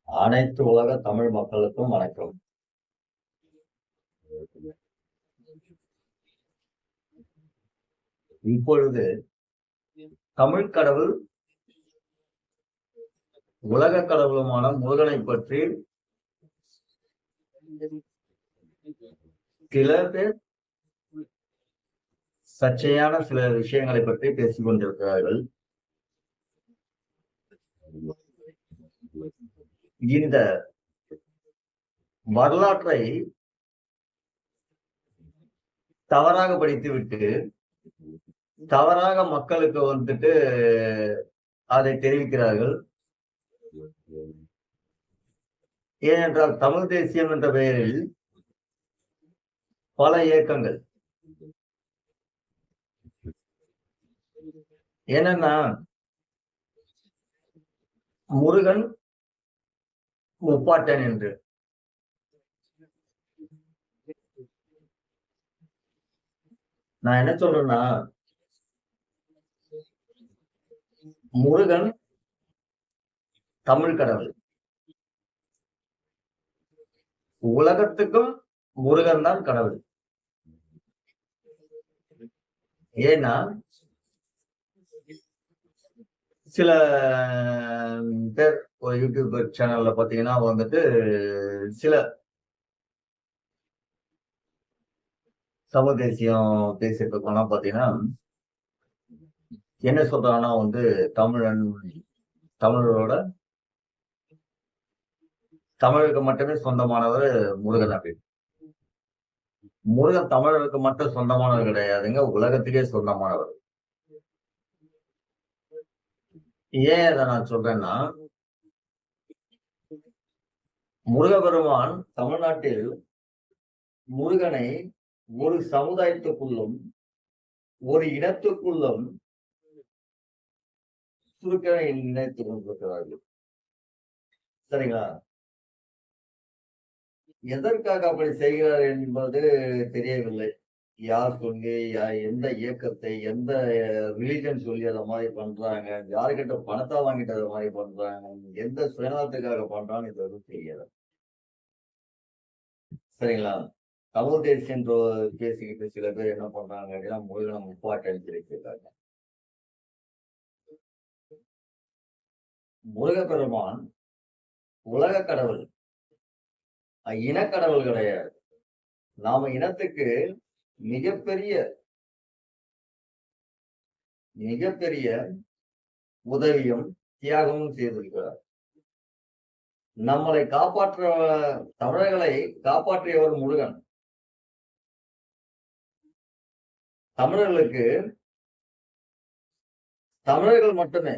அனைத்து உலக தமிழ் மக்களுக்கும் வணக்கம். இப்பொழுது தமிழ் கடவுள், உலக கடவுளுமான முருகனை பற்றி சில பேர் சர்ச்சையான சில விஷயங்களை பற்றி பேசிக் கொண்டிருக்கிறார்கள். இந்த வரலாற்றை தவறாக படித்துவிட்டு தவறாக மக்களுக்கு வந்துட்டு அதை தெரிவிக்கிறார்கள். ஏனென்றால் தமிழ் தேசியம் என்ற பெயரில் பல இயக்கங்கள், என்னன்னா முருகன் முப்பாட்டன் என்று, நான் என்ன சொல்றேன்னா, முருகன் தமிழ் கடவுள். உலகத்துக்கும் முருகன் தான் கடவுள். ஏன்னா சில பேர் ஒரு யூடியூப் சேனல்ல பாத்தீங்கன்னா வந்துட்டு சில தமிழ் தேசியம் பேசிட்டு இருக்கோம்னா பாத்தீங்கன்னா என்ன சொல்றாங்கன்னா வந்து தமிழரோட தமிழுக்கு மட்டுமே சொந்தமானவர் முருகன் அப்படின்னு. முருகன் தமிழருக்கு மட்டும் சொந்தமானவர் கிடையாதுங்க, உலகத்துக்கே சொந்தமானவர். ஏன் அதை நான் சொல்றேன்னா, முருகபெருமான் தமிழ்நாட்டில் முருகனை ஒரு சமுதாயத்துக்குள்ளும் ஒரு இனத்துக்குள்ளும் சுருக்கனை நினைத்துக் கொண்டிருக்கிறார்கள். சரிங்களா? எதற்காக அப்படி செய்கிறார் என்பது தெரியவில்லை. யார் சொல்லி, எந்த இயக்கத்தை, எந்த ரிலிஜன் சொல்லி அதை மாதிரி பண்றாங்க, யாருக்கிட்ட பணத்தை வாங்கிட்டு அதை மாதிரி பண்றாங்க, எந்த சுயநலத்துக்காக பண்றான்னு இது எதுவும் தெரியல. சரிங்களா? தமிழ் தேசியம் பேசிக்கிட்டு சில பேர் என்ன பண்றாங்க அப்படின்னா முருகனை முப்பாட்டன் இருக்கிறாங்க. முருகப்பெருமான் உலக கடவுள், இனக்கடவுள் கிடையாது. நாம இனத்துக்கு மிகப்பெரிய மிகப்பெரிய உதவியும் தியாகமும் செய்திருக்கிறார். நம்மளை தமிழர்களை காப்பாற்றியவர் முருகன். தமிழர்களுக்கு தமிழர்கள் மட்டுமே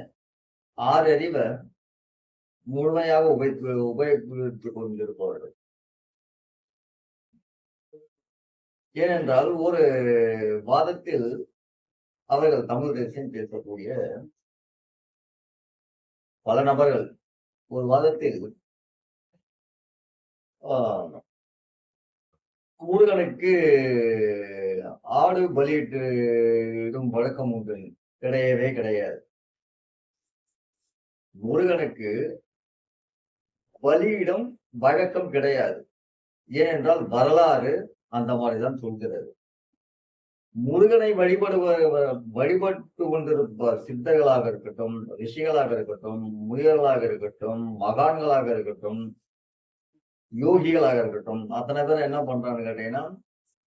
6 அறிவை முழுமையாக உபயோகித்துக் கொண்டிருப்பவர்கள். ஏனென்றால் ஒரு வாதத்தில் அவர்கள் தமிழ் தேசியம் பேசக்கூடிய பல நபர்கள் ஒரு வாதத்தில் முருகனுக்கு ஆடு பலியிடும் வழக்கம் உண்டு, கிடையவே கிடையாது. முருகனுக்கு பலியிடும் வழக்கம் கிடையாது. ஏனென்றால் வரலாறு அந்த மாதிரிதான் சொல்கிறது. முருகனை வழிபட்டு கொண்டிருப்பார் சித்தர்களாக இருக்கட்டும், ரிஷிகளாக இருக்கட்டும், முனிவர்களாக இருக்கட்டும், மகான்களாக இருக்கட்டும், யோகிகளாக இருக்கட்டும், அத்தனை பேர் என்ன பண்றான்னு கேட்டீங்கன்னா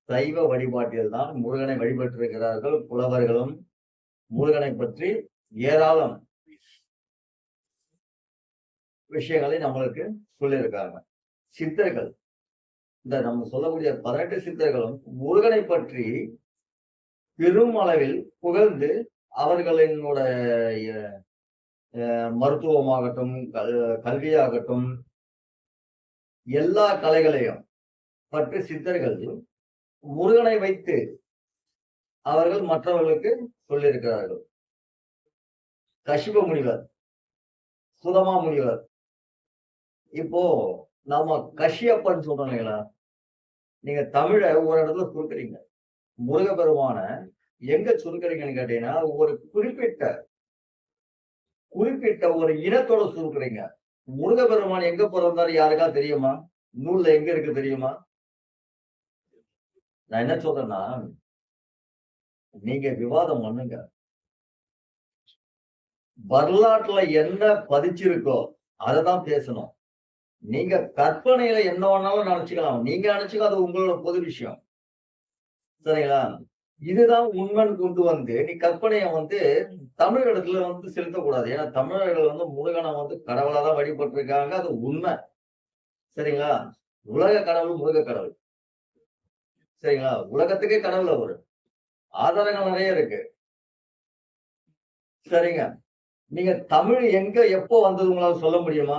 சைவ வழிபாட்டில் தான் முருகனை வழிபட்டிருக்கிறார்கள். புலவர்களும் முருகனை பற்றி ஏராளம் விஷயங்களை நம்மளுக்கு சொல்லியிருக்காங்க. சித்தர்கள், இந்த நம்ம சொல்லக்கூடிய 18 சித்தர்களும் முருகனை பற்றி பெரும் அளவில் புகழ்ந்து அவர்களினுடைய மருத்துவமாகட்டும், கல்வியாகட்டும், எல்லா கலைகளையும் பற்றி சித்தர்கள் முருகனை வைத்து அவர்கள் மற்றவர்களுக்கு சொல்லியிருக்கிறார்கள். கசிப முனிவர், சுதமா முனிவர், இப்போ நாம கஷியப்பன்னு சொல்றோம் இல்லைங்களா? நீங்க தமிழ ஒரு இடத்துல சுருக்குறீங்க, முருகபெருமான எங்க சுருக்குறீங்கன்னு கேட்டீங்கன்னா ஒரு குறிப்பிட்ட ஒரு இனத்தோட சுருக்குறீங்க. முருகப்பெருமான் எங்க பிறந்தாரு யாருக்கா தெரியுமா? நூல்ல எங்க இருக்கு தெரியுமா? நான் என்ன சொல்றேன்னா, நீங்க விவாதம் பண்ணுங்க. வரலாற்றுல என்ன பதிச்சிருக்கோ அததான் பேசணும். நீங்க கற்பனையில என்ன வேணாலும் நினைச்சுக்கலாம். நீங்க நினைச்சுக்க அது உங்களோட பொது விஷயம். சரிங்களா? இதுதான் உண்மைன்னு கொண்டு வந்து நீ கற்பனைய வந்து தமிழகத்துல வந்து செலுத்தக்கூடாது. ஏன்னா தமிழர்கள் வந்து முருகனை வந்து கடவுளா தான் வழிபட்டிருக்காங்க. அது உண்மை. சரிங்களா? உலக கடவுள் முருக கடவுள். சரிங்களா? உலகத்துக்கே கடவுள் அவரு. ஆதாரங்கள் நெறைய இருக்கு. சரிங்க. நீங்க தமிழ் எங்க எப்போ வந்தது உங்களால சொல்ல முடியுமா?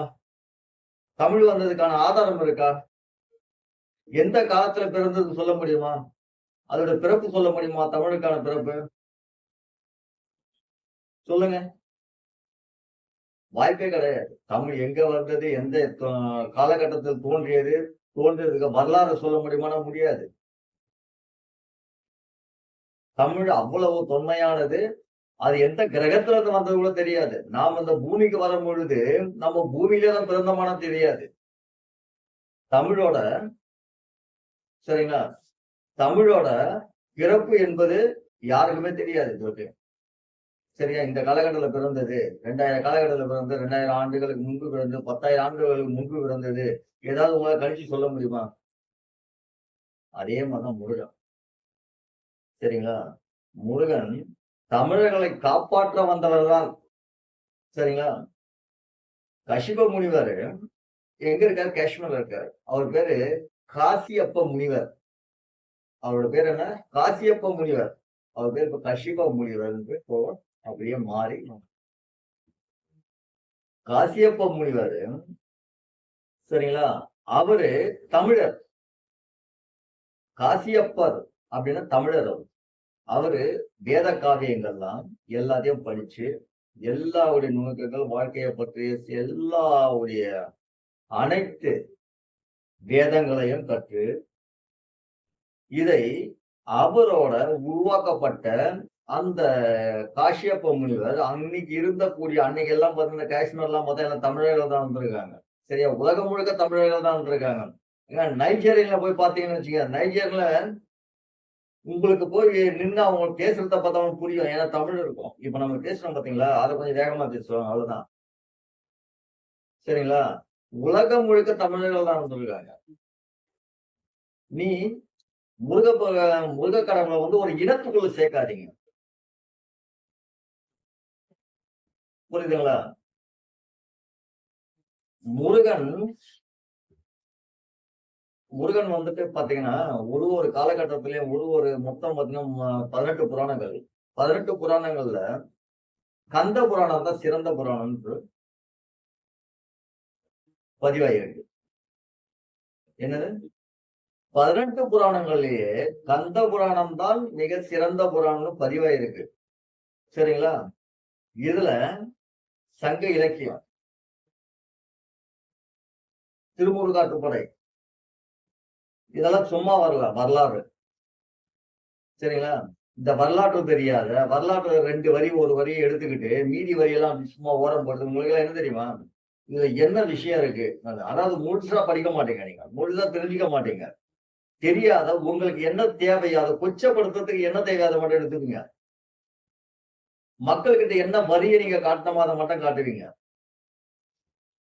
தமிழ் வந்ததுக்கான ஆதாரம் இருக்கா? எந்த காலத்துல பிறந்ததுன்னு சொல்ல முடியுமா? அதோட பிறப்பு சொல்ல முடியுமா? தமிழுக்கான பிறப்பு? சொல்லுங்க. வாய்ப்பே கிடையாது. தமிழ் எங்க வந்தது? எந்த காலகட்டத்தில் தோன்றியது? தோன்றியதுக்கு வரலாறு சொல்ல முடியுமான்னா முடியாது. தமிழ் அவ்வளவு தொன்மையானது. அது எந்த கிரகத்துல இருந்து வந்தது கூட தெரியாது. நாம் இந்த பூமிக்கு வரும்பொழுது, நம்ம பூமியிலே தான் பிறந்தோமான்னு தெரியாது. தமிழோட சரிங்களா? தமிழோட பிறப்பு என்பது யாருக்குமே தெரியாது இதுவரைக்கும். சரியா? இந்த காலகட்டத்துல பிறந்தது, 2000 காலகட்டத்துல பிறந்தது, 2000 ஆண்டுகளுக்கு முன்பு பிறந்தது, 10,000 ஆண்டுகளுக்கு முன்பு பிறந்தது. ஏதாவது உங்களால கணிச்சு சொல்ல முடியுமா? அதே மாரி தான் முருகன். சரிங்களா? முருகன் தமிழர்களை காப்பாற்ற வந்தவர் தான். சரிங்களா? கசிப முனிவர் எங்க இருக்காரு? காஷ்மீர்ல இருக்காரு. அவர் பேரு காசியப்ப முனிவர். அவரோட பேர் என்ன? காசியப்ப முனிவர். அவர் பேர் இப்ப கசிப முனிவர்ன்னு இப்போ அப்படியே மாறி காசியப்ப முனிவர் சரிங்களா? அவரு தமிழர். காசியப்பர் அப்படின்னா தமிழர் அவரு. அவரு வேத காவியங்கள்லாம் எல்லாத்தையும் படிச்சு, எல்லாவுடைய நுணுக்கங்கள், வாழ்க்கைய பற்றிய எல்லாவுடைய அனைத்து வேதங்களையும் கற்று, இதை அவரோட உருவாக்கப்பட்ட அந்த காஷ்யப்ப முனிவர் அன்னைக்கு அன்னைக்கு எல்லாம் பார்த்தீங்கன்னா காஷ்மீர்லாம் பார்த்தா எல்லாம் தமிழர்கள் தான் வந்திருக்காங்க. சரியா? உலகம் முழுக்க தமிழர்கள் தான் வந்திருக்காங்க. ஏங்க நைஜீரியால போய் பார்த்தீங்கன்னு வச்சுக்கங்க, நைஜீரியால உங்களுக்கு போய் நின்னு அவங்க பேசுறத பார்த்தா அவங்களுக்கு புரியும். ஏன்னா தமிழ் இருக்கும். இப்ப நம்ம பேசுறோம் பார்த்தீங்களா? அத கொஞ்சம் வேகமா பேசுவாங்க. அவ்வளவுதான். சரிங்களா? உலகம் முழுக்க தமிழர்கள் தான் வந்திருக்காங்க. நீ முருக ப முருக கடவுள வந்து ஒரு இனத்துக்குள்ள சேர்க்காதீங்க. புரியுதுங்களா? முருகன் முருகன் வந்துட்டு பார்த்தீங்கன்னா, ஒரு காலகட்டத்திலயும் ஒரு மொத்தம் பார்த்தீங்கன்னா 18 புராணங்கள். 18 புராணங்கள்ல கந்த புராணம் தான் சிறந்த புராணம் என்று பதிவாயிருக்கு. என்னது? 18 புராணங்கள்லயே கந்த புராணம் தான் மிக சிறந்த புராணம்னு பதிவாயிருக்கு. சரிங்களா? இதுல சங்க இலக்கியம், திருமுருகாற்றுப்படை இதெல்லாம் சும்மா வரல வரலாறு. சரிங்களா? இந்த வரலாற்று தெரியாத, வரலாற்றுல 2 வரி, 1 வரிய எடுத்துக்கிட்டு, மீதி வரியெல்லாம் அப்படி சும்மா ஓரம் போடுறது. உங்களுக்கெல்லாம் என்ன தெரியுமா? இதுல என்ன விஷயம் இருக்கு? அதாவது முழுசா படிக்க மாட்டீங்க நீங்க. முழுசா தெரிஞ்சுக்க மாட்டீங்க. தெரியாத உங்களுக்கு என்ன தேவை? அத கொச்சப்படுத்துறதுக்கு என்ன தேவை? அத மட்டும் எடுத்துக்கங்க. மக்கள்கிட்ட என்ன வரிய நீங்க காட்டணுமோ அத மட்டும் காட்டுவீங்க.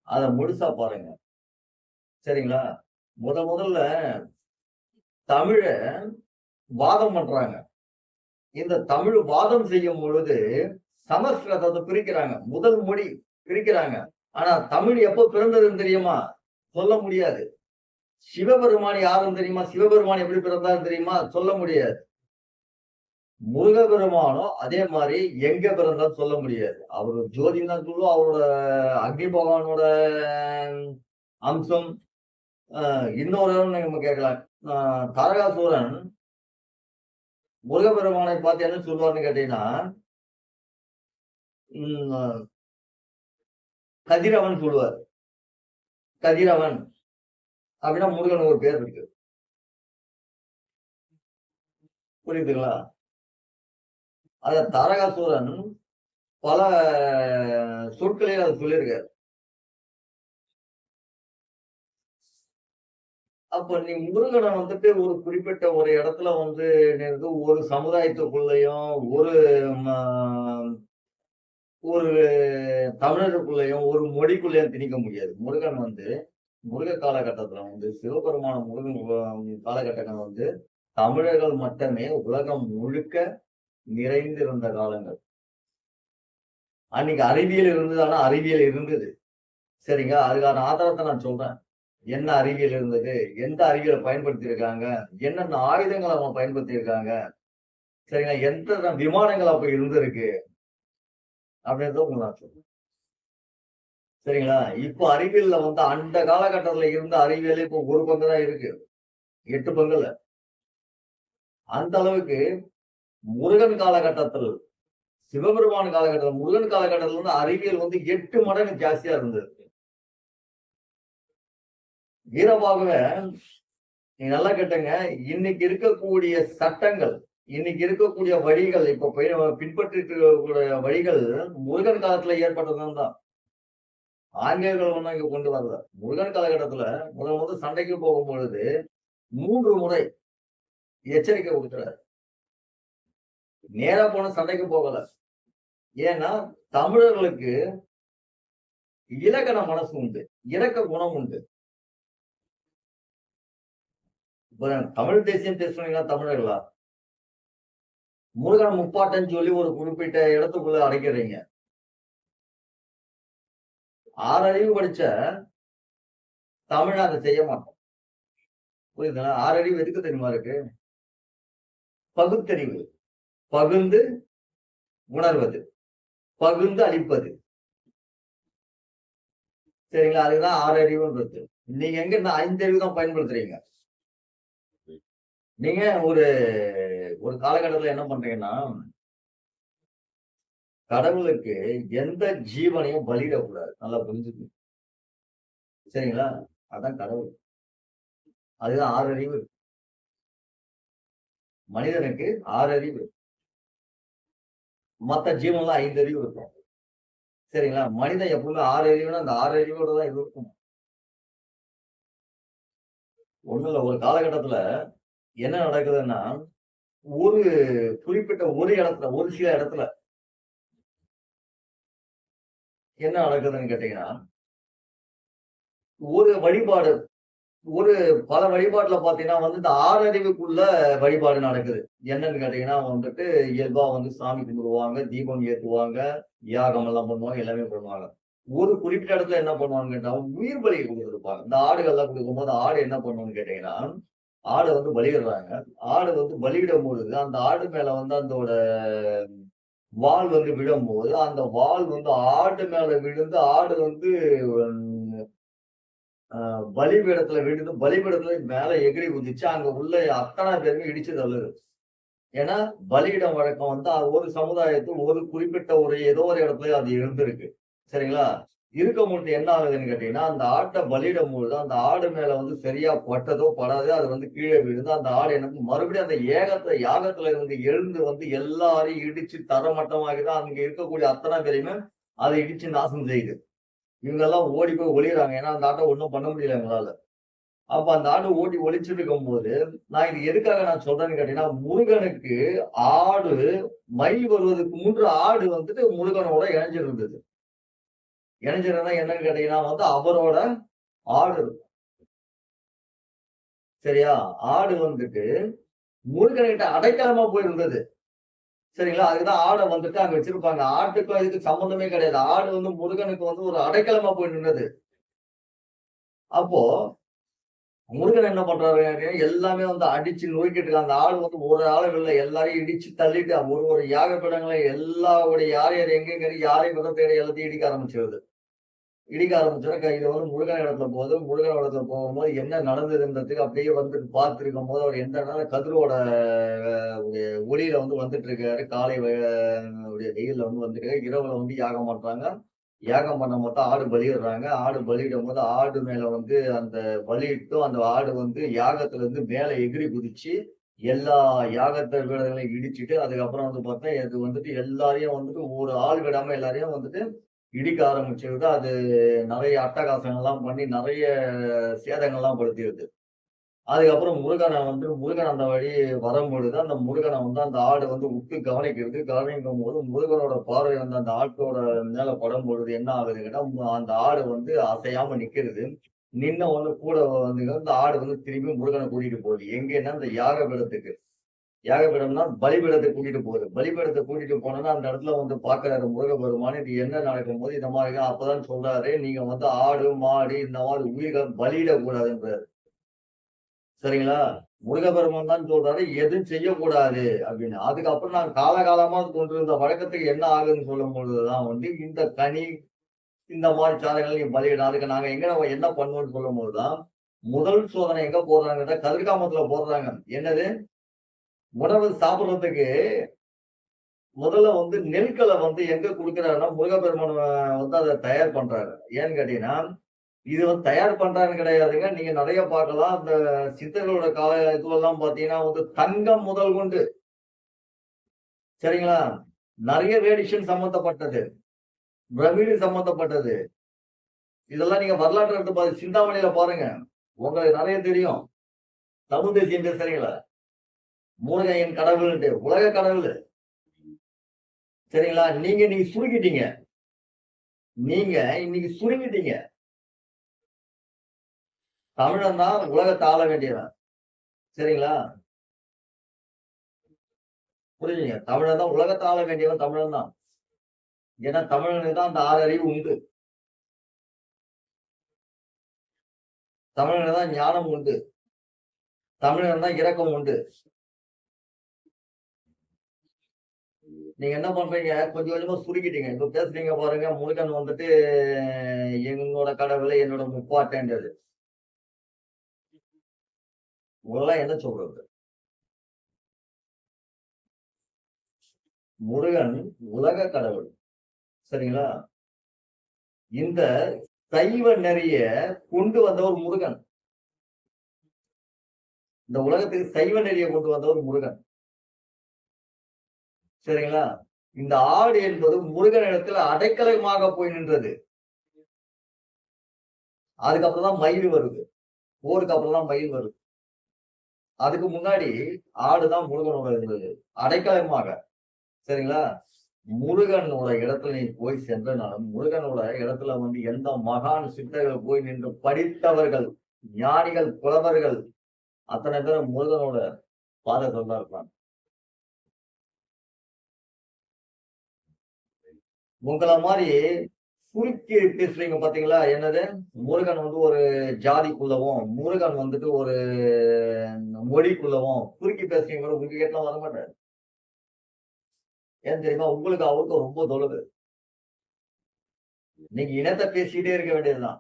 அத முழுசா பாருங்க. சரிங்களா? முதல்ல தமிழ வாதம் பண்றாங்க. இந்த தமிழ் வாதம் செய்யும் பொழுது சமஸ்கிருதத்தை பிரிக்கிறாங்க. முதல் மொழி பிரிக்கிறாங்க. ஆனா தமிழ் எப்போ பிறந்ததுன்னு தெரியுமா? சொல்ல முடியாது. சிவபெருமான் யாருன்னு தெரியுமா? சிவபெருமான் எப்படி பிறந்தாருன்னு தெரியுமா? சொல்ல முடியாது. முருகப்பெருமானும் அதே மாரி எங்க பிறந்தாருன்னு சொல்ல முடியாது. அவரு ஜோதின்னு தான் சொல்லுவோம். அவரோட அக்னி பகவானோட அம்சம். இன்னொரு நம்ம கேட்கலாம். அ தாரகாசூரன் முருகப்பெருமானை பார்த்து என்ன சொல்லுவார்ன்னு கேட்டீங்கன்னா, ம் கதிரவன் சொல்லுவார். கதிரவன் அப்படின்னா முருகனுக்கு ஒரு பேர் இருக்கு. புரியுதுங்களா? அத தாரகாசூரன் பல சொற்களில் அத சொல்லியிருக்காரு. அப்ப நீ முருகனை வந்துட்டு ஒரு குறிப்பிட்ட ஒரு இடத்துல வந்து ஒரு சமுதாயத்துக்குள்ளயும், ஒரு ம ஒரு தமிழருக்குள்ளயும், ஒரு மொழிக்குள்ளயும் திணிக்க முடியாது. முருகன் வந்து முருக காலகட்டத்துல வந்து சிவபெருமான முருகன் காலகட்டங்கள் வந்து தமிழர்கள் மட்டுமே உலகம் முழுக்க நிறைந்திருந்த காலங்கள். அன்னைக்கு அறிவியல் இருந்தது. ஆனா அறிவியல் இருந்தது. சரிங்க. அதுக்கான ஆதாரத்த நான் சொல்றேன். என்ன அறிவியல் இருந்தது? எந்த அறிவியல பயன்படுத்தியிருக்காங்க? என்னென்ன ஆயுதங்கள அவங்க பயன்படுத்தியிருக்காங்க? சரிங்களா? எத்தன விமானங்கள் அப்ப இருந்திருக்கு? அப்படின்றத உங்களுக்கு நான் சொல்றேன். சரிங்களா? இப்போ அறிவியல்ல வந்து அந்த காலகட்டத்துல இருந்த அறிவியலே இப்போ 1 பங்கு தான் இருக்கு. 8 பங்கு இல்ல. அந்த அளவுக்கு முருகன் காலகட்டத்தில், சிவபெருமான் காலகட்டத்துல, முருகன் காலகட்டத்துல வந்து அறிவியல் வந்து 8 மடங்கு ஜாஸ்தியா இருந்தது. வீரபாகுவ நீங்க நல்லா கேட்டுங்க. இன்னைக்கு இருக்கக்கூடிய சட்டங்கள், இன்னைக்கு இருக்கக்கூடிய வழிகள், இப்ப பின்பற்றிட்டு இருக்கக்கூடிய வழிகள் முருகன் காலத்துல ஏற்பட்டது தான். ஆங்கிலேயர்கள் ஒண்ணும் இங்க கொண்டு வரல. முருகன் காலகட்டத்துல முதல் சண்டைக்கு போகும்பொழுது 3 முறை எச்சரிக்கை குடுக்கிறாரு. நேரா போன சண்டைக்கு போகல. ஏன்னா, தமிழர்களுக்கு இலக்கண மனசு உண்டு. இரக்க குணம் உண்டு. இப்ப தமிழ் தேசியம் பேசுனீங்கன்னா தமிழர்களா? முருகன் முப்பாட்டன்னு சொல்லி ஒரு குறிப்பிட்ட இடத்துக்குள்ள அடைக்கிறீங்க. 6 அறிவு படிச்ச தமிழன் அத செய்ய மாட்டான். புரியுதுங்களா? 6 அறிவு எதுக்கு தெரியுமா இருக்கு? பகுத்தறிவு. பகுந்து உணர்வது. பகுந்து அளிப்பது. சரிங்களா? அதுதான் 6 அறிவுன்றது. நீங்க எங்க இந்த 5 அறிவு தான் பயன்படுத்துறீங்க. நீங்க ஒரு ஒரு காலகட்டத்துல என்ன பண்றீங்கன்னா, கடவுளுக்கு எந்த ஜீவனையும் பலியிடக்கூடாது. நல்லா புரிஞ்சுக்கணும். சரிங்களா? அதான் கடவுள். அதுதான் 6 அறிவு. மனிதனுக்கு 6 அறிவு. மத்த ஜீவன்லாம் 5 அறிவு இருக்கும். சரிங்களா? மனிதன் எப்பவுமே 6 அறிவுனா, அந்த 6 அறிவோட தான் இருக்கும். ஒண்ணும் இல்ல. ஒரு காலகட்டத்துல என்ன நடக்குதுன்னா, ஒரு குறிப்பிட்ட ஒரு இடத்துல, ஒரு சில இடத்துல என்ன நடக்குதுன்னு கேட்டீங்கன்னா, ஒரு வழிபாடு ஒரு பல வழிபாட்டுல பார்த்தீங்கன்னா வந்து இந்த 6 அறிவுக்குள்ள வழிபாடு நடக்குது. என்னன்னு கேட்டீங்கன்னா வந்துட்டு, இயல்பா வந்து சாமி கும்பிடுவாங்க, தீபம் ஏத்துவாங்க, யாகம் எல்லாம் பண்ணுவாங்க, எல்லாமே பண்ணுவாங்க. ஒரு குறிப்பிட்ட இடத்துல என்ன பண்ணுவாங்கன்னு கேட்டா, உயிர் பலி குடுத்திருப்பாங்க. இந்த ஆடுகள்லாம் குடுக்கும்போது ஆடு என்ன பண்ணும்னு கேட்டீங்கன்னா, ஆட வந்து பலியிடுறாங்க. ஆடு வந்து பலியிடும்பொழுது, அந்த ஆடு மேல வந்து அதோட வால் வந்து விழும்போது, அந்த வால் வந்து ஆடு மேல விழுந்து, ஆடு வந்து பலிபீடத்துல விழுந்து, பலிபீடத்துல மேல எகிறி குதிச்சு, அங்க உள்ள அத்தனை பேருமே இடிச்சு தள்ளுது. ஏன்னா, பலியிடும் வழக்கம் வந்து ஒரு சமுதாயத்தில் ஒரு குறிப்பிட்ட ஒரு ஏதோ ஒரு இடத்துல அது இருந்திருக்கு. சரிங்களா? இருக்கும்பொழுது என்ன ஆகுதுன்னு கேட்டீங்கன்னா, அந்த ஆட்ட பலியிடும்பொழுது, அந்த ஆடு மேல வந்து சரியா பட்டதோ, படாதோ அது வந்து கீழ விழுந்து, அந்த ஆடு என்ன மறுபடியும் அந்த யாகத்துல இருந்து எழுந்து வந்து எல்லாரையும் இடிச்சு தரைமட்டமாக்கி தான் அங்க இருக்கக்கூடிய அத்தனை பேரையுமே அதை இடிச்சு நாசம் செய்யுது. இவங்கெல்லாம் ஓடி போய் ஒளியுறாங்க. ஏன்னா, அந்த ஆட்ட ஒண்ணும் பண்ண முடியல எங்களால. அப்ப அந்த ஆடு ஓடி ஒளிச்சுட்டு இருக்கும்போது, நான் இது எதுக்காக நான் சொல்றேன்னு கேட்டீங்கன்னா, முருகனுக்கு ஆடு மயில் வருவதற்கு முன்பு ஆடு வந்துட்டு முருகனோட இணைஞ்சிருந்தது. இணைஞ்சிருந்தா என்னன்னு கேட்டீங்கன்னா வந்து அவரோட ஆடு. சரியா? ஆடு வந்துட்டு முருகன்கிட்ட அடைக்கலமா போயிருந்தது. சரிங்களா? அதுக்குதான் ஆட வந்துட்டு அங்க வச்சிருப்பாங்க. ஆட்டுக்கும் இதுக்கும் சம்மந்தமே கிடையாது. ஆடு வந்து முருகனுக்கு வந்து ஒரு அடைக்கலமா போய் நின்னது. அப்போ முருகன் என்ன பண்றாரு எல்லாமே வந்து அடிச்சு நொறுக்கிட்டு இருக்காங்க. அந்த ஆள் வந்து ஒரு ஆளும் இல்ல. எல்லாரையும் இடிச்சு தள்ளிட்டு ஒரு யாக பீடங்களை எல்லாருடைய யார் யார் எங்கெங்க இருக்கு, யாரையும் வித தேடி எல்லாத்தையும் இடிக்க ஆரம்பிச்சிருது. இடிக்க ஆரம்பிச்சோன்னா இது வந்து முருகன் இடத்துல போகுது. முருகன் இடத்துல போகும்போது என்ன நடந்ததுன்றதுக்கு அப்படியே வந்துட்டு பார்த்துருக்கும் போது அவர் எந்த கதிரோட உடைய ஒளியில வந்து வந்துட்டு இருக்காரு. காலை உடைய வெயில்ல வந்து வந்துட்டு இரவுல வந்து யாகம் பண்றாங்க. யாகம் பண்ண மொத்தம் ஆடு பலியிடுறாங்க. ஆடு பலியிடும்போது ஆடு மேல வந்து அந்த பலியிட்டும் அந்த ஆடு வந்து யாகத்துல இருந்து மேல எகிறி குதிச்சு, எல்லா யாகத்த வீரர்களையும் இடிச்சுட்டு, அதுக்கப்புறம் வந்து பார்த்தா, இது வந்துட்டு எல்லாரையும் வந்துட்டு ஒரு ஆள் விடாம எல்லாரையும் வந்துட்டு இடிக்க ஆரம்பிச்சிருது. அது நெறைய அட்டகாசங்கள்லாம் பண்ணி, நெறைய சேதங்கள்லாம் படுத்திருது. அதுக்கப்புறம் முருகன் அந்த வழி வரும்பொழுது, அந்த முருகனை வந்து அந்த ஆடு வந்து உத்து கவனிக்கிறது. கவனிக்கும்போது முருகனோட பார்வை வந்து அந்த ஆட்டோட மேல படும்பொழுது என்ன ஆகுதுன்னு கேட்டா, அந்த ஆடு வந்து அசையாம நிக்கிறது. நின்ன உடனே கூட வந்து அந்த ஆடு வந்து திரும்பி முருகனை கூட்டிட்டு போகுது. எங்கன்னா அந்த யாகபீடத்துக்கு. யாகபீடம்னா பலிபீடத்துக்கு கூட்டிட்டு போகுது. பலிபீடத்த கூட்டிட்டு போனோம்னா, அந்த இடத்துல வந்து பார்க்கிறாரு முருகப்பெருமான். இது என்ன நடக்கும்போது இந்த மாதிரி அப்பதான் சொல்றாரு, நீங்க வந்து ஆடு, மாடு இந்த மாதிரி உயிர்கள் பலியிடக்கூடாதுன்றாரு. சரிங்களா? முருகப்பெருமான் தான் சொல்றாரு, எதுவும் செய்யக்கூடாது அப்படின்னு. அதுக்கப்புறம் நான் காலகாலமா கொண்டிருந்த வழக்கத்துக்கு என்ன ஆகுதுன்னு சொல்லும்பொழுது தான் வந்து, இந்த கனி, இந்த மாரி சாதகங்கள் நீ பலியிடு. அதுக்கு நாங்க என்ன பண்ணுவோம்ன்னு சொல்லும்போது தான், முதல் சோதனை எங்க போடுறாங்கன்னா, கதிர்காமத்துல போடுறாங்க. என்னது? உணவு சாப்பிடுறதுக்கு முதல்ல வந்து நெற்கள வந்து எங்க குடுக்குறாருன்னா, முருகப்பெருமான் வந்து அத தயார் பண்றாரு. ஏன்னு கேட்டீங்கன்னா, இது வந்து தயார் பண்றாருன்னு கிடையாதுங்க. நீங்க நெறைய பார்க்கலாம். இந்த சித்தர்களோட கால இதுவெல்லாம் பார்த்தீங்கன்னா வந்து தங்கம் முதல் கொண்டு சரிங்களா? நெறைய ரேடியேஷன் சம்மந்தப்பட்டது. பிரமிடு சம்மந்தப்பட்டது. இதெல்லாம் நீங்க வரலாற்ற எடுத்து சிந்தாமணியில பாருங்க. உங்களுக்கு நெறைய தெரியும். தமிழ் தேசியம் பேசுறீங்களா? முருகன் என் கடவுள்ன்ட்டு. உலக கடவுள். சரிங்களா? நீங்க இன்னைக்கு சுருக்கிட்டீங்க. நீங்க இன்னைக்கு சுருங்கிட்டீங்க. தமிழன் தான் உலகத்த ஆள வேண்டியவன். சரிங்களா? புரியுதுங்க. தமிழன் தான் உலகத்த ஆள வேண்டியவன் தமிழன் தான். ஏன்னா தமிழனுக்கு தான் அந்த 6 அறிவு உண்டு. தமிழனுக்கு தான் ஞானம் உண்டு. தமிழன் தான் இரக்கம் உண்டு. நீங்க என்ன பண்றீங்க? கொஞ்சம் கொஞ்சமா சுருக்கிட்டீங்க. இப்ப பேசுறீங்க பாருங்க, முருகன் வந்துட்டு என்னோட கடவுளே, என்னோட முப்பாட்டன்றது. உங்களலாம் என்ன சொல்றது? முருகன் உலக கடவுள். சரிங்களா? இந்த சைவ நெறிய கொண்டு வந்தவர் முருகன். இந்த உலகத்துக்கு சைவ நெறிய கொண்டு வந்தவர் முருகன். சரிங்களா? இந்த ஆடு என்பது முருகனிடத்துல அடைக்கலமாக போய் நின்றது. அதுக்கப்புறம் தான் மயில் வருது. போருக்கு அப்புறம் தான் மயில் வருது. அதுக்கு முன்னாடி ஆடு தான் முருகனோட இருந்தது. அடைக்கலமாக. சரிங்களா? முருகனோட இடத்துல நீ போய் சென்றனாலும், முருகனோட இடத்துல வந்து எந்த மகான் சித்தர்கள் போய் நின்று படித்தவர்கள், ஞானிகள், புலவர்கள் அத்தனை பேரும் முருகனோட பாதத்துல தான் இருப்பாங்க. உங்கள மாரி சுருக்கி பேசுறீங்க பாத்தீங்களா? என்னது? முருகன் வந்து ஒரு ஜாதிக்குள்ளவும், முருகன் வந்துட்டு ஒரு மொழிக்குள்ளவும் சுருக்கி பேசுறீங்க உங்க கிட்டலாம் வரமாட்டாரு. ஏன் தெரியுமா? உங்களுக்கு அவருக்கும் ரொம்ப தொலைவு. நீங்க இனத்த பேசிக்கிட்டே இருக்க வேண்டியதுதான்.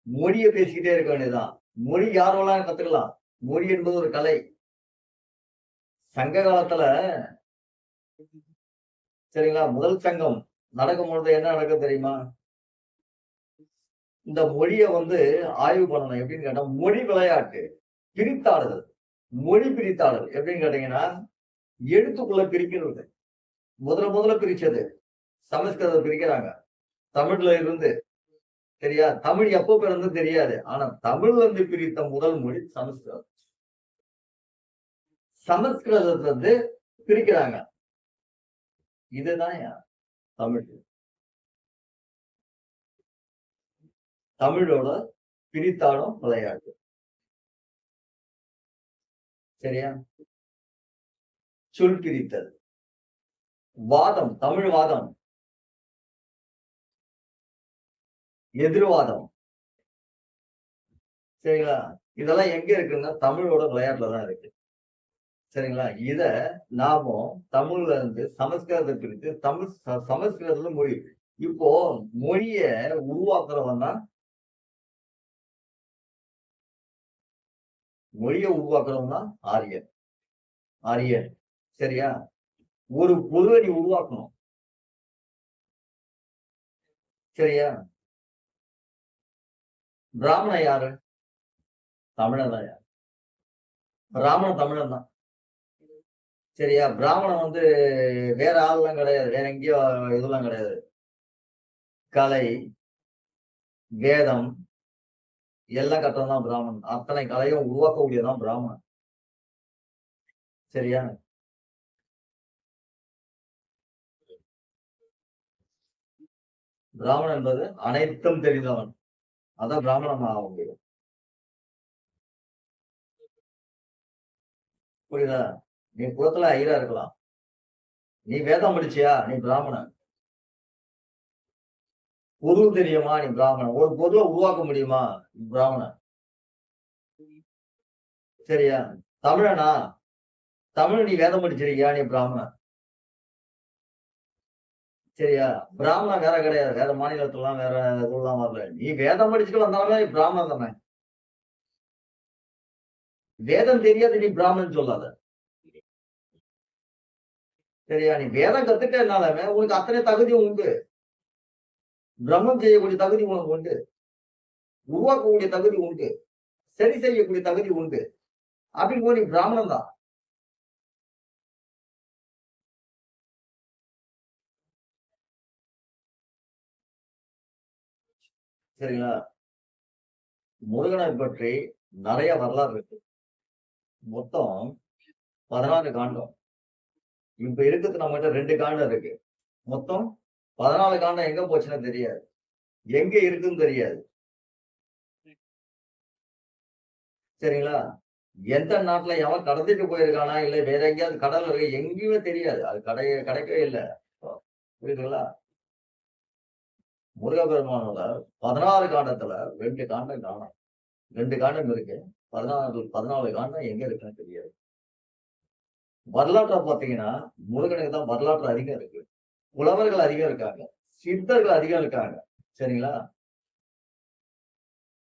மொழிய பேசிக்கிட்டே இருக்க வேண்டியதுதான். மொழி யார் வேணாலும் கத்துக்கலாம். மொழி என்பது ஒரு கலை. சங்க காலத்துல சரிங்களா? முதல் சங்கம் நடக்கும்பொழுது என்ன நடக்கும் தெரியுமா? இந்த மொழிய வந்து ஆய்வு பண்ணணும். எப்படின்னு கேட்டா, மொழி விளையாட்டு. பிரித்தாளுதல். மொழி பிரித்தாளுதல். எப்படின்னு கேட்டீங்கன்னா, எழுத்துக்குள்ள பிரிக்கிறது. முதல்ல பிரிச்சது. சமஸ்கிருதம் பிரிக்கிறாங்க. தமிழ்ல இருந்து சரியா? தமிழ் எப்போ பிறந்தது தெரியாது. ஆனா தமிழ்ல இருந்து பிரித்த முதல் மொழி சமஸ்கிருதம். சமஸ்கிருதத்தை வந்து பிரிக்கிறாங்க. இதுதான் தமிழ். தமிழோட பிரித்தாளும் விளையாட்டு. சரியா? சொல் பிரித்தல். வாதம், தமிழ் வாதம். எதிர்வாதம். சரிங்களா? இதெல்லாம் எங்க இருக்குன்னா, தமிழோட விளையாட்டுல தான் இருக்கு. சரிங்களா? இத நாமும் தமிழ்ல இருந்து சமஸ்கிருதத்தை பிரித்து சமஸ்கிருதத்துல மொழி. இப்போ மொழிய உருவாக்குறவன் தான் மொழிய உருவாக்குறவன் தான் ஆரியன். ஆரியன். சரியா? ஒரு பொருளை நீ உருவாக்கணும். சரியா? பிராமணன் யாரு? தமிழன் தான் யாரு? பிராமணன் தமிழன் தான். சரியா? பிராமணன் வந்து வேற ஆள்லாம் கிடையாது. வேற எங்கேயோ இதெல்லாம் கிடையாது. கலை, வேதம் எல்லாம் கட்டுறதும் தான் பிராமணன். அத்தனை கலையும் உருவாக்கக்கூடியதான் பிராமணன். சரியா? பிராமணன் என்பது அனைத்தும் தெரிந்தவன். அதான் பிராமணன் ஆக முடியும். புரியுதா? நீ குலத்துல ஐயரா இருக்கலாம். நீ வேதம் படிச்சியா? நீ பிராமணன். பொருள் தெரியுமா? நீ பிராமணன். ஒரு பொருளை உருவாக்க முடியுமா? நீ பிராமணன். சரியா? தமிழனா? தமிழ் நீ வேதம் படிச்சிருக்கியா? நீ பிராமணன். சரியா? பிராமணன் வேற கிடையாது. வேற மாநிலத்துலாம் வேற இதெல்லாம் வரல. நீ வேதம் படிச்சுட்டு வந்தாலுமே நீ பிராமணன் தானே. வேதம் தெரியாது நீ பிராமணன் சொல்லாத. சரியா? நீ வேதம் கத்துட்டனாலுமே உனக்கு அத்தனை தகுதி உண்டு. பிரம்மம் செய்யக்கூடிய தகுதி உனக்கு உண்டு. உருவாக்கக்கூடிய தகுதி உண்டு. சரி செய்யக்கூடிய தகுதி உண்டு. அப்படின்னு போது நீ பிராமணன் தான். சரிங்களா? முருகனை பற்றி நிறைய வரலாறு இருக்கு. மொத்தம் 16 காண்டம். இப்ப இருக்கிறது நம்மகிட்ட 2 காண்டம் இருக்கு. மொத்தம் 14 காண்டம் எங்க போச்சுன்னு தெரியாது. எங்க இருக்குன்னு தெரியாது. சரிங்களா? எந்த நாட்டுல எவன் கடத்திட்டு போயிருக்கானா, இல்ல வேற எங்கேயாவது கடல்ல இருக்கு எங்கேயுமே தெரியாது. அது கிடைக்கவே இல்ல. புரியுதுங்களா? முருகப்பெருமானோட 16 காண்டத்துல 2 காண்டம் காணோம். 2 காண்டம் இருக்கு. 14 காண்டம் எங்க இருக்குன்னு தெரியாது. வரலாற்றை பார்த்தீங்கன்னா, முருகனுக்கு தான் வரலாற்று அதிகம் இருக்கு. புலவர்கள் அதிகம் இருக்காங்க. சித்தர்கள் அதிகம் இருக்காங்க. சரிங்களா?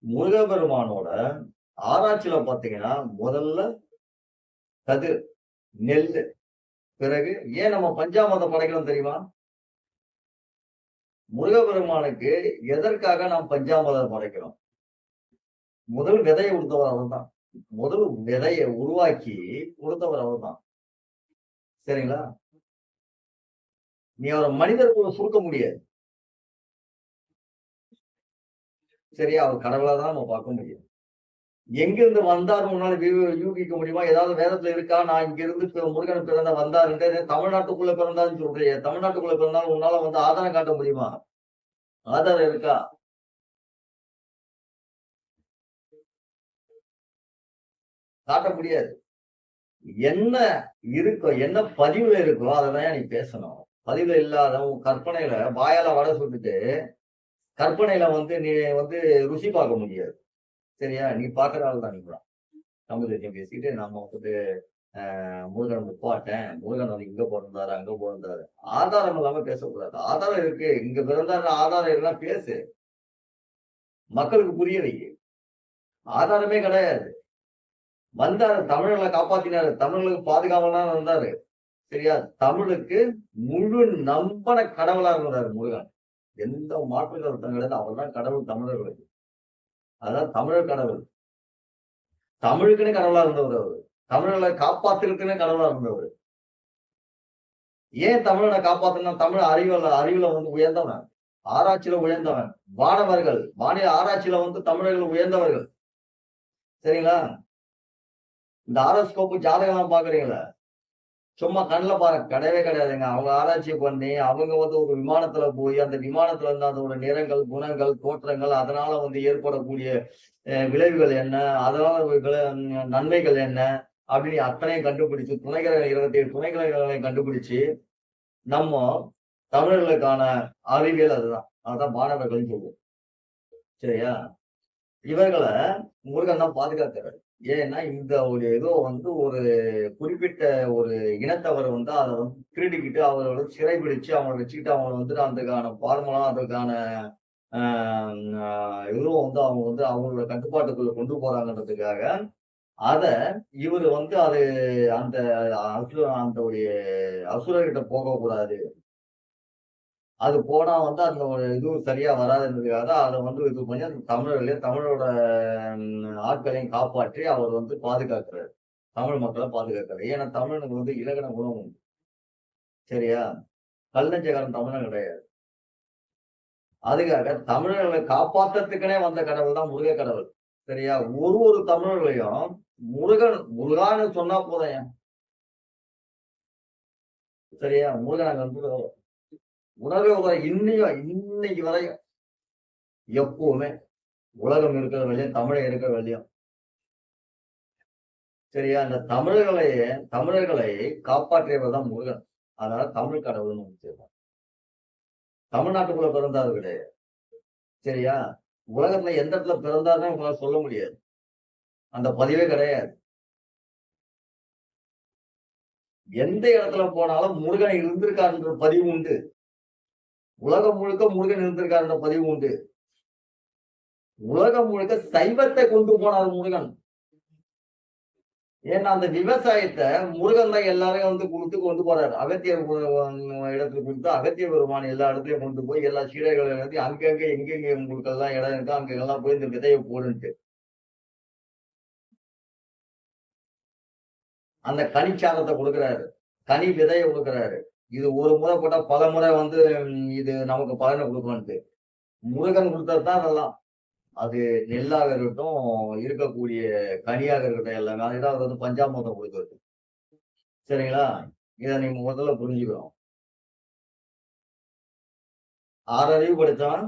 முருகப்பெருமானோட ஆராய்ச்சியில பார்த்தீங்கன்னா, முதல்ல கதிர், நெல்லு. பிறகு ஏன் நம்ம பஞ்சாமிர்தம் படைக்கிறோம் தெரியுமா? முருகப்பெருமானுக்கு எதற்காக நாம் பஞ்சாமிர்தம் படைக்கிறோம்? முதல் விதையை கொடுத்தவர் அவர்தான். முதல் விதையை உருவாக்கி கொடுத்தவர் அவர்தான். சரிங்களா? நீ அவரை மனிதர் கூட சுருக்க முடியாது. சரியா? அவர் கடவுளா தான் நம்ம பார்க்க முடியும். எங்கிருந்து வந்தார் உன்னால யூகிக்க முடியுமா? ஏதாவது வேதத்துல இருக்கா? நான் இங்கிருந்து முருகன் பிறந்த வந்தாருன்ட்டு தமிழ்நாட்டுக்குள்ள பிறந்தாருன்னு சொல்றியே. தமிழ்நாட்டுக்குள்ள பிறந்தாலும் உன்னால வந்து ஆதாரம் காட்ட முடியுமா? ஆதாரம் இருக்கா? காட்ட முடியாது. என்ன இருக்கோ, என்ன பதிவுல இருக்கோ அததான் நீ பேசணும். பதிவுல இல்லாத உன் கற்பனையில வாயால வடை சுட்டுட்டு, கற்பனையில வந்து நீ வந்து ருசி பார்க்க முடியாது. சரியா? நீ பார்க்கிற ஆள் தான் நீங்கலாம். தமிழ் தேசியம் பேசிட்டு நம்ம வந்து முருகன் முப்பாட்டேன். முருகன் வந்து இங்க பிறந்தாரு, அங்க பிறந்தாரு. ஆதாரம் இல்லாம பேசக்கூடாது. ஆதாரம் இருக்கு. இங்க பிறந்தாரு ஆதாரம் எல்லாம் பேசு. மக்களுக்கு புரிய வை. ஆதாரமே கிடையாது. வந்தாரு தமிழர்களை காப்பாத்தினாரு. தமிழர்களுக்கு பாதுகாவலனா வந்தாரு. சரியா? தமிழுக்கு முழு நம்பன கடவுளா இருந்தாரு முருகன். எந்த மாற்று கருத்தும் கிடையாது. அவர்தான் கடவுள் தமிழர்களுக்கு. அதான் தமிழர் கடவுள். தமிழுக்குன்னு கடவுளா இருந்தவர் அவரு. தமிழர்களை காப்பாத்துறதுக்குன்னு கடவுளா இருந்தவர். ஏன் தமிழனை காப்பாத்தணும்? தமிழ் அறிவுல வந்து உயர்ந்தவன். ஆராய்ச்சியில உயர்ந்தவன். வானவர்கள், வானிலை ஆராய்ச்சியில வந்து தமிழர்கள் உயர்ந்தவர்கள். சரிங்களா? இந்த ஆரோஸ்கோப் ஜாதகம் பாக்குறீங்களா? சும்மா கண்ணுல பாருங்க. கிடையவே கிடையாதுங்க. அவங்க ஆராய்ச்சி பண்ணி, அவங்க வந்து ஒரு விமானத்துல போய், அந்த விமானத்துல இருந்து அதோட நிறங்கள், குணங்கள், தோற்றங்கள், அதனால வந்து ஏற்படக்கூடிய விளைவுகள் என்ன? அதனால நன்மைகள் என்ன? அப்படின்னு அத்தனையும் கண்டுபிடிச்சு, துணைக்கிரகம் 27 துணைக்கிரகங்களையும் கண்டுபிடிச்சு, நம்ம தமிழர்களுக்கான அறிவியல் அதுதான். அதான் மாணவர்கள்ன்னு சொல்லுவோம். சரியா? இவர்கள முருகன் தான் பாதுகாக்கிறாரு. ஏன்னா, இந்த ஒரு ஏதோ வந்து ஒரு குறிப்பிட்ட ஒரு இனத்தவர் வந்து அத வந்து திருடிக்கிட்டு, அவர்கள சிறைபிடிச்சு, அவங்கள வச்சுக்கிட்டு, அவங்கள வந்துட்டு அதுக்கான ஃபார்முலா, அதுக்கான அ அ இதுவும் வந்து அவங்க வந்து அவங்களோட கட்டுப்பாட்டுக்குள்ள கொண்டு போறாங்கன்றதுக்காக, அத இவரு வந்து அது அந்த அந்த ஒரு அசுரர்கிட்ட போகக்கூடாது. அது போனா வந்து அந்த ஒரு இது சரியா வராதுன்றதுக்காக அத வந்து இது பண்ணி அந்த தமிழோட ஆட்களையும் காப்பாற்றி அவர் வந்து பாதுகாக்கிறார். தமிழ் மக்கள பாதுகாக்கிறார். ஏன்னா தமிழனுக்கு வந்து இலக்கண குணம் உண்டு. சரியா? கல்லஞ்சக்காரன் தமிழன் கிடையாது. அதுக்காக தமிழர்களை காப்பாத்துறதுக்குன்னே வந்த கடவுள் தான் முருக கடவுள். சரியா? ஒரு தமிழர்களையும் முருகான்னு சொன்னா போதும். சரியா? முருகன் அங்க வந்து உணர்வே இன்னைக்கு வரையும் எப்பவுமே உலகம் இருக்கிற வரையும், தமிழன் இருக்கிற வரையும். சரியா? அந்த தமிழர்களை காப்பாற்றியவர் தான் முருகன். அதனால தமிழ் கடவுள்னு வச்சிருக்கோம். தமிழ்நாட்டுக்குள்ள பிறந்தாரு கிடையாது. சரியா? உலகத்துல எந்த இடத்துல பிறந்தாருன்னு உங்களால சொல்ல முடியாது. அந்த பதிவே கிடையாது. எந்த இடத்துல போனாலும் முருகன் இருந்திருக்காருன்ற பதிவு உண்டு. உலகம் முழுக்க முருகன் இருந்திருக்காருன்ற பதிவு உண்டு. உலகம் முழுக்க சைவத்தை கொண்டு போனார் முருகன். ஏன்னா அந்த விவசாயத்தை முருகன் தான் எல்லாரையும் வந்து கொடுத்து கொண்டு போறாரு. அகத்தியர் இடத்துல கொடுத்து அகத்திய பெருமான் எல்லா இடத்துலயும் கொண்டு போய் எல்லா சீடர்கள் எல்லாத்தையும் அங்கங்க எங்கெங்க உங்களுக்கு எல்லாம் இடம் இருக்கோ அங்கெல்லாம் போய் இந்த விதையை போடுன்ட்டு. அந்த கனிச்சாதத்தை கொடுக்குறாரு. கனி விதையை கொடுக்குறாரு. இது ஒரு முறை போட்டா பல முறை வந்து இது நமக்கு பலனை கொடுக்கணும்ட்டு. முருகன் கொடுத்ததுதான் அதெல்லாம். அது நெல்லாக இருக்கட்டும், இருக்கக்கூடிய கனியாக இருக்கட்டும் எல்லாமே. அதுதான் வந்து பஞ்சாமிர்தம் கொடுக்குறது. சரிங்களா? இதை நீங்க முதல்ல புரிஞ்சுக்கணும். 6 அறிவு படிச்சவன்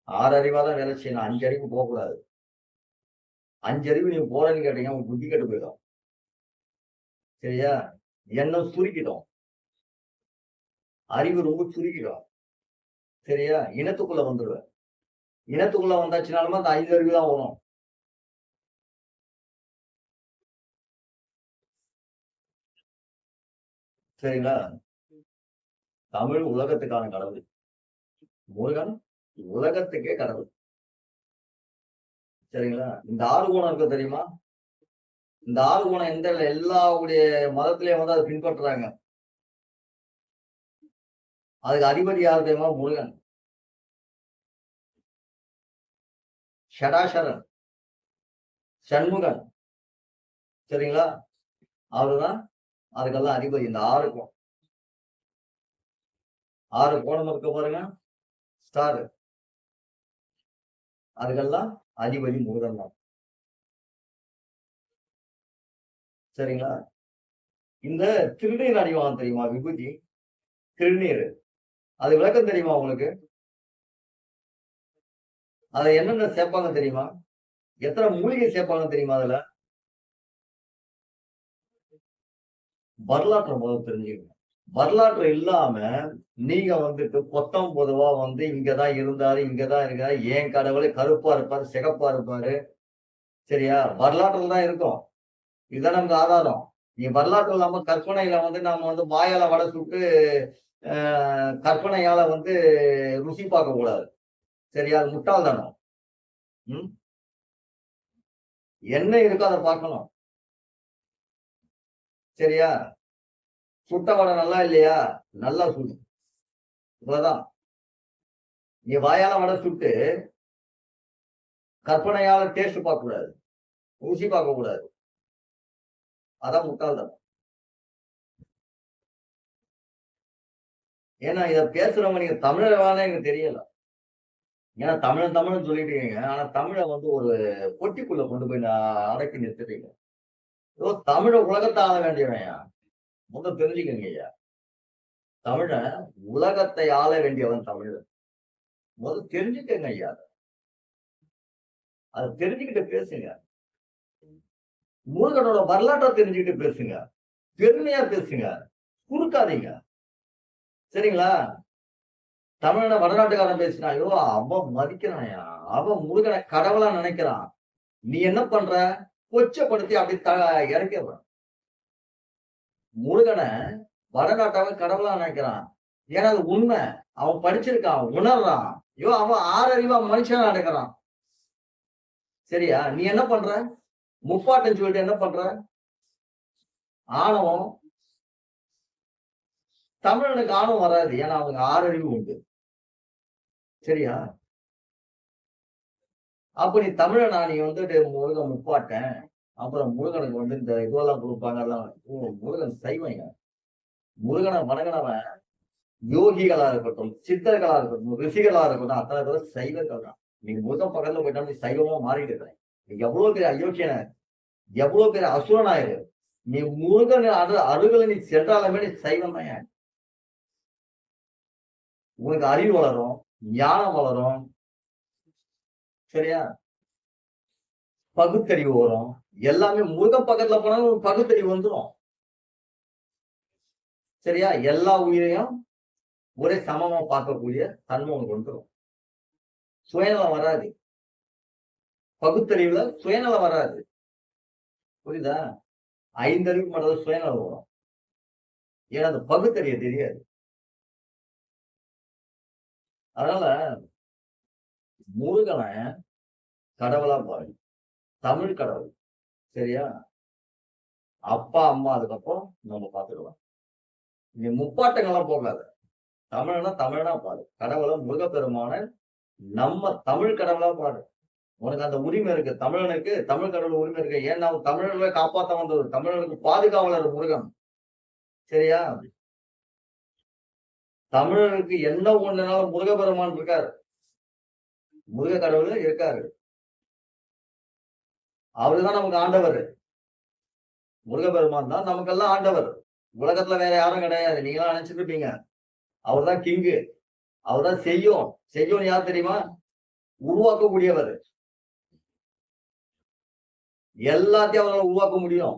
6 அறிவா தான் வேலை செய்யணும். 5 அறிவு போகக்கூடாது. 5 அறிவு நீங்க போறேன்னு கேட்டீங்க, உங்க புத்தி கெட்டு போயிடும். சரியா? எண்ணம் சுருக்கிடும். அறிவு ரொம்ப சுருக்கிடும். சரியா? இனத்துக்குள்ள வந்துருவேன். இனத்துக்குள்ள வந்தாச்சுனாலுமே அந்த 5 அறிவு தான் வரும். சரிங்களா? தமிழ் உலகத்துக்கான கடவுள். முருகன் உலகத்துக்கே கடவுள். சரிங்களா? இந்த 6 குணம் இருக்கு தெரியுமா? இந்த 6 குணம் எல்லாவுடைய மதத்திலயும் வந்து அதை பின்பற்றுறாங்க. அதுக்கு அதிபதி யார் தெரியுமா? முருகன். ஷடாசரன், சண்முகன். சரிங்களா? அவருதான் அதுக்கெல்லாம் அதிபதி. இந்த 6 கோணம் இருக்க பாருங்க. ஸ்டார். அதுக்கெல்லாம் அதிபதி முருகன் தான். சரிங்களா? இந்த திருநீர் அணிவான் தெரியுமா? விபூதி திருநீர். அது விளக்கம் தெரியுமா உங்களுக்கு? அதை என்னென்ன சேர்ப்பாங்க தெரியுமா? எத்தனை மூலிகை சேர்ப்பாங்க தெரியுமா? அதுல வரலாற்றை முதல்ல தெரிஞ்சுக்கணும். வரலாற்று இல்லாம நீங்க வந்துட்டு பொத்தம் பொதுவா வந்து இங்கதான் இருந்தாரு, இங்கதான் இருக்காரு, ஏன் கடவுளை கருப்பா இருப்பாரு, சிகப்பா இருப்பாரு. சரியா? வரலாற்றுல தான் இருக்கும். இதுதான் நமக்கு ஆதாரம். நீ வரலாற்று இல்லாம கற்பனையில வந்து நாம வந்து வாயால வடை சுட்டு கற்பனையால வந்து ருசி பார்க்க கூடாது. சரியா? அது முட்டாள்தானம். என்ன இருக்கோ அதை பார்க்கணும். சரியா? சுட்ட வடை நல்லா இல்லையா? நல்லா சுடு. இவ்வளவுதான். நீ வாயால வடை சுட்டு கற்பனையால டேஸ்ட் பார்க்க கூடாது, ருசி பார்க்க கூடாது. அதான் முட்டாள்தனம். ஏன்னா இத பேசுறவங்க நீங்க தமிழரானே எனக்கு தெரியல. ஏன்னா தமிழ் சொல்லிட்டீங்க. ஆனா தமிழை வந்து ஒரு பொட்டிக்குள்ள கொண்டு போய் அடக்கி நிறுத்துறீங்க. ஏதோ தமிழ உலகத்தை ஆள வேண்டியவன்யா. முதல் தெரிஞ்சுக்கங்க ஐயா. தமிழன் உலகத்தை ஆள வேண்டியவன் தமிழன். முதல் தெரிஞ்சுக்கங்க ஐயா. அதை தெரிஞ்சுக்கிட்டு பேசுங்க. முருகனோட வரலாற்றை தெரிஞ்சுக்கிட்டு பேசுங்க. பெருமையா பேசுங்க. குறுக்காதீங்க. சரிங்களா? தமிழனை வடநாட்டுக்காரன் பேசினா, ஐயோ அவன் மதிக்கிறான்யா, அவன் முருகனை கடவுளா நினைக்கிறான். நீ என்ன பண்ற? கொச்சப்படுத்தி அப்படி இறக்கிடுற. முருகனை வடநாட்டவன் கடவுளா நினைக்கிறான். ஏன்னா அது உண்மை. அவன் படிச்சிருக்கான், உணர்றான். ஐயோ அவன் 6 அறிவா மனுஷனா நடக்கிறான். சரியா? நீ என்ன பண்ற? முப்பாட்டன் சொல்லிட்டு என்ன பண்ற? ஆணவம். தமிழனுக்கு ஆணவம் வராது. ஏன்னா அவங்க 6 அறிவு உண்டு. சரியா? அப்ப நீ தமிழனா நீ வந்துட்டு முருகன் முப்பாட்டன், அப்புறம் முருகனுக்கு வந்து இந்த இதுவெல்லாம் கொடுப்பாங்க. முருகன் சைவங்க. முருகனை வணங்கினவன் யோகிகளா இருக்கட்டும், சித்தர்களா இருக்கட்டும், ரிஷிகளா இருக்கட்டும், அத்தனை பேரும் சைவர்கள் தான். நீ முருகன் பக்கத்துல போயிட்டா நீ சைவமா மாறிட்டு இருக்கிறேன். எவ்வளவு பெரிய அயோக்கியன, எவ்வளவு பெரிய அசுரனாயிரு. நீ முருகன் அருகில நீ சென்றாலுமே நீ சைவம் தான். உனக்கு அறிவு வளரும், ஞானம் வளரும். சரியா? பகுத்தறிவு வரும். எல்லாமே முருகன் பக்கத்துல போனாலும் பகுத்தறிவு வந்துடும். சரியா? எல்லா உயிரையும் ஒரே சமமா பார்க்கக்கூடிய தன்மை உனக்கு வந்துடும். சுயநலம் வராது. பகுத்தறிவுல சுயநலம் வராது. புரியுதா? ஐந்தறிவு மட்டும் சுயநலம் வரும். ஏன்னா அந்த பகுத்தறிய தெரியாது. அதனால முருகனை கடவுளா பாரு. தமிழ் கடவுள். சரியா? அப்பா அம்மா அதுக்கப்புறம் நம்ம பார்த்துக்கலாம். நீ முப்பாட்டங்கள்லாம் போகாத. தமிழ்னா பாரு. கடவுளை முருகப்பெருமான நம்ம தமிழ் கடவுளா பாரு. உனக்கு அந்த உரிமை இருக்கு. தமிழனுக்கு தமிழ் கடவுள் உரிமை இருக்கு. ஏன்னா தமிழர்களை காப்பாற்ற வந்தவர், தமிழனுக்கு பாதுகாவலர் முருகன். சரியா? தமிழருக்கு என்ன ஒண்ணுனாலும் முருகப்பெருமான் இருக்காரு. முருக கடவுள் இருக்காரு. அவருதான் நமக்கு ஆண்டவர். முருகப்பெருமான் தான் நமக்கெல்லாம் ஆண்டவர். உலகத்துல வேற யாரும் கிடையாது. நீங்களாம் நினைச்சிட்டு இருப்பீங்க. அவர்தான் கிங்கு. அவர்தான் செய்யும் யார் தெரியுமா? உருவாக்கக்கூடியவர். எல்லாத்தையும் அவரால் உருவாக்க முடியும்.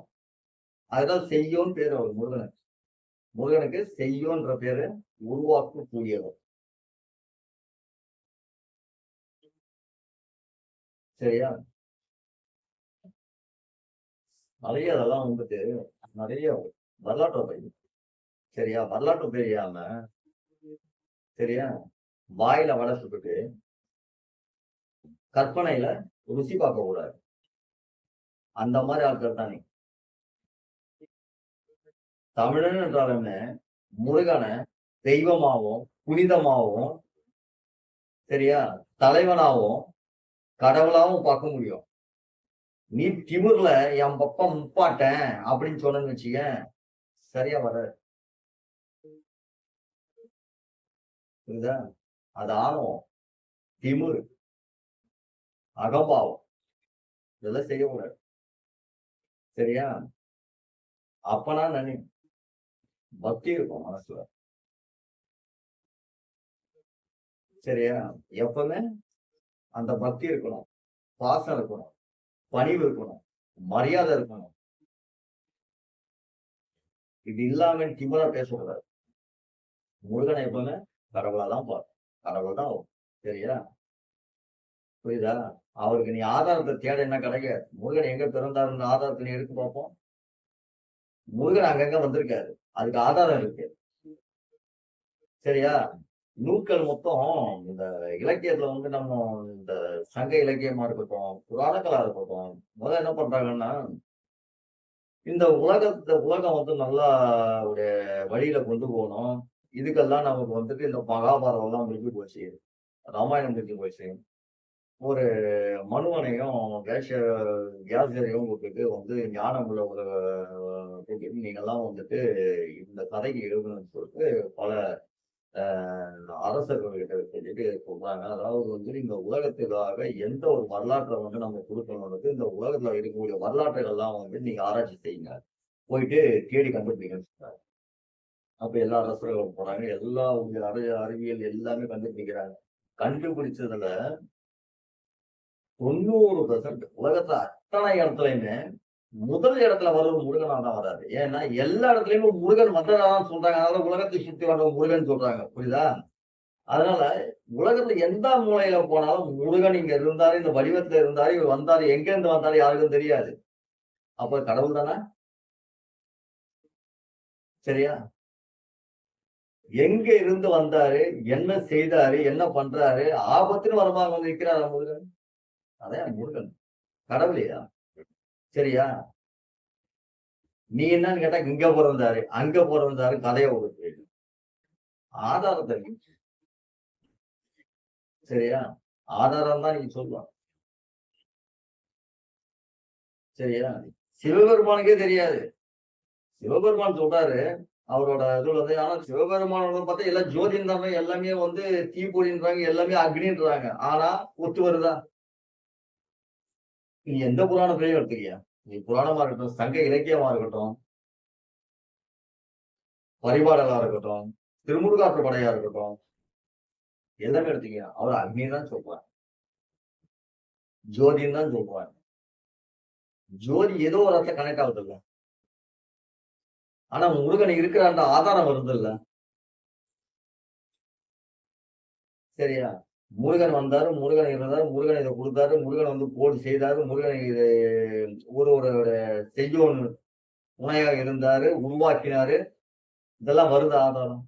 அதுதான் செய்யோன்னு பேரு அவர் முருகனுக்கு. முருகனுக்கு செய்யோன்ற பேரு உருவாக்கக்கூடியவர். சரியா? நிறைய அதெல்லாம் வந்துட்டு நிறைய வரலாற்று பயிர். சரியா? வரலாற்று தெரியாம சரியா வாயில வடை சுட்டுட்டு கற்பனையில ருசி பார்க்க கூடாது. அந்த மாதிரி ஆட்கள் தானே தமிழன் என்றாலுமே முருகனை தெய்வமாகவும் புனிதமாகவும் சரியா தலைவனாகவும் கடவுளாவும் பார்க்க முடியும். நீ திமிர்ல என் பப்பம் முப்பாட்டேன் அப்படின்னு சொன்னு வச்சுக்க சரியா வர. புரியுதா? அது ஆணவம், திமிரு, அகம்பாவம் இதெல்லாம் செய்ய கூடாது. சரியா? அப்பனா நினை பக்தி இருக்கும் மனசுல. சரியா? எப்பவுமே அந்த பக்தி இருக்கணும், பாசம் இருக்கணும், பணிவு இருக்கணும், மரியாதை இருக்கணும். இது இல்லாம திமிரா பேசக்கூடாது. முருகனை எப்பவுமே கடவுளாதான் பாரு. கடவுள் தான். சரியா? புரியுதா? அவருக்கு நீ ஆதாரத்தை தேட என்ன கிடைக்காது. முருகன் எங்க பிறந்தாருன்னு ஆதாரத்தை நீ எடுத்து பார்ப்போம். முருகன் அங்கங்க வந்திருக்காரு. அதுக்கு ஆதாரம் இருக்கு. சரியா? நூல்கள் மொத்தம் இந்த இலக்கியத்துல வந்து நம்ம இந்த சங்க இலக்கியமா இருக்கட்டும், புராணங்களா இருக்கட்டும், முதல்ல என்ன பண்றாங்கன்னா இந்த உலகம் வந்து நல்லா ஒரு வழியில கொண்டு போகணும். இதுக்கெல்லாம் நமக்கு வந்துட்டு இந்த மகாபாரதம் எல்லாம் முடிஞ்சு போச்சு, ராமாயணம் முடிஞ்சு போச்சு. ஒரு மனுவனையும் வியாசரையும் கூப்பிட்டு வந்து ஞானம் உள்ள ஒரு நீங்கெல்லாம் வந்துட்டு இந்த கதைக்கு எழுதணும்னு சொல்லிட்டு பல அரசர்கள்கிட்ட சொல்லிட்டு சொல்றாங்க. அதாவது வந்து இந்த உலகத்துக்காக எந்த ஒரு வரலாற்றை வந்து நம்ம கொடுக்கணும்னு இந்த உலகத்துல இருக்கக்கூடிய வரலாற்றுகள்லாம் வந்து நீங்க ஆராய்ச்சி செய்யுங்க, போயிட்டு தேடி கண்டுபிடிங்கன்னு சொல்றாங்க. அப்ப எல்லா அரசர்களும் போறாங்க, எல்லா அறிவியல் எல்லாமே கண்டுபிடிக்கிறாங்க. கண்டுபிடிச்சதுல 90% உலகத்துல அத்தனை இடத்துலயுமே முதல் இடத்துல வர்றது முருகனா தான் வராது. ஏன்னா எல்லா இடத்துலயுமே முருகன் வந்ததான் சொல்றாங்க. அதனால உலகத்தை சுத்தி வர்ற முருகன் சொல்றாங்க. புரியுதா? அதனால உலகத்துல எந்த மூலையில போனாலும் முருகன் இங்க இருந்தாரு, இந்த வடிவத்துல இருந்தாரு, இவர் வந்தாரு, எங்க இருந்து வந்தாரு யாருக்கும் தெரியாது. அப்ப கடவுள் தானே? சரியா? எங்க இருந்து வந்தாரு, என்ன செய்தாரு, என்ன பண்றாரு, ஆபத்துன்னு வருமாங்க வந்து நிற்கிறாரா முருகன்? அதான் முருகன் கடவுளையா? சரியா? நீ என்னன்னு கேட்டா இங்க பிறந்தாரு, அங்க பிறந்தாரு, கதையை கொடுத்து ஆதாரத்தை சரியா? ஆதாரம் தான் நீங்க சொல்லலாம். சரியா? சிவபெருமானுக்கே தெரியாது. சிவபெருமான் சொல்றாரு அவரோட இதுல வந்து, ஆனா சிவபெருமானோட பார்த்தா எல்லாம் ஜோதின்றாங்க, எல்லாமே வந்து தீப்பொறின்றாங்க, எல்லாமே அக்னின்றாங்க. ஆனா ஒத்து வருதா? நீ எந்த புராணத்திலையும் எடுத்துக்கியா, நீ புராணமா இருக்கட்டும், சங்க இலக்கியமா இருக்கட்டும், பரிபாடலா இருக்கட்டும், திருமுருகாற்று படையா இருக்கட்டும், எல்லாமே எடுத்துக்கியா, அவர் அக்னின்னு தான் சொல்றார். ஜோதின்னு தான் சொல்றாங்க. ஜோதி ஏதோ ஒரு இடத்துல கனெக்ட் ஆகுதுல்ல. ஆனா முருகன் இருக்கிறான்ற ஆதாரம் வருதுல்ல. சரியா? முருகன் வந்தாரு, முருகன் இருந்தாரு, முருகன் இத குடுத்தாரு, முருகன் வந்து போர் செய்தாரு, முருகன் இது ஒருவரோட செய்யோன் துணையாக இருந்தாரு, உருவாக்கினாரு. இதெல்லாம் வருதா ஆதாரம்?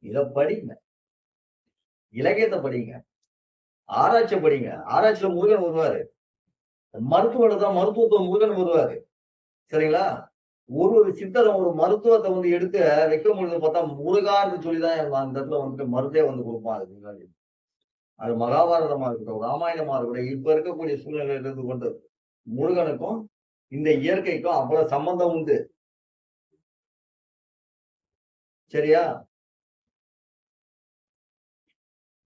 இத படிங்க. இலக்கியத்த படிங்க. ஆராய்ச்சிய படிங்க. ஆராய்ச்சியில முருகன் வருவாரு. மருத்துவத்த முருகன் வருவாரு. சரிங்களா? ஒரு சித்தரும் ஒரு மருத்துவத்த வந்து எடுத்து வைக்கும்பொழுது பார்த்தா, முருகான்னு சொல்லி தான் அந்த இடத்துல வந்துட்டு மருந்தே வந்து குடுப்பான் அதுக்கு முன்னாடி. அது மகாபாரதமா இருக்கட்டும், ராமாயணமா இருக்கட்டும், இப்ப இருக்கக்கூடிய சூழ்நிலையில இருந்து கொண்டு முருகனுக்கும், இந்த இயற்கைக்கும் அவ்வளவு சம்பந்தம் உண்டு. சரியா?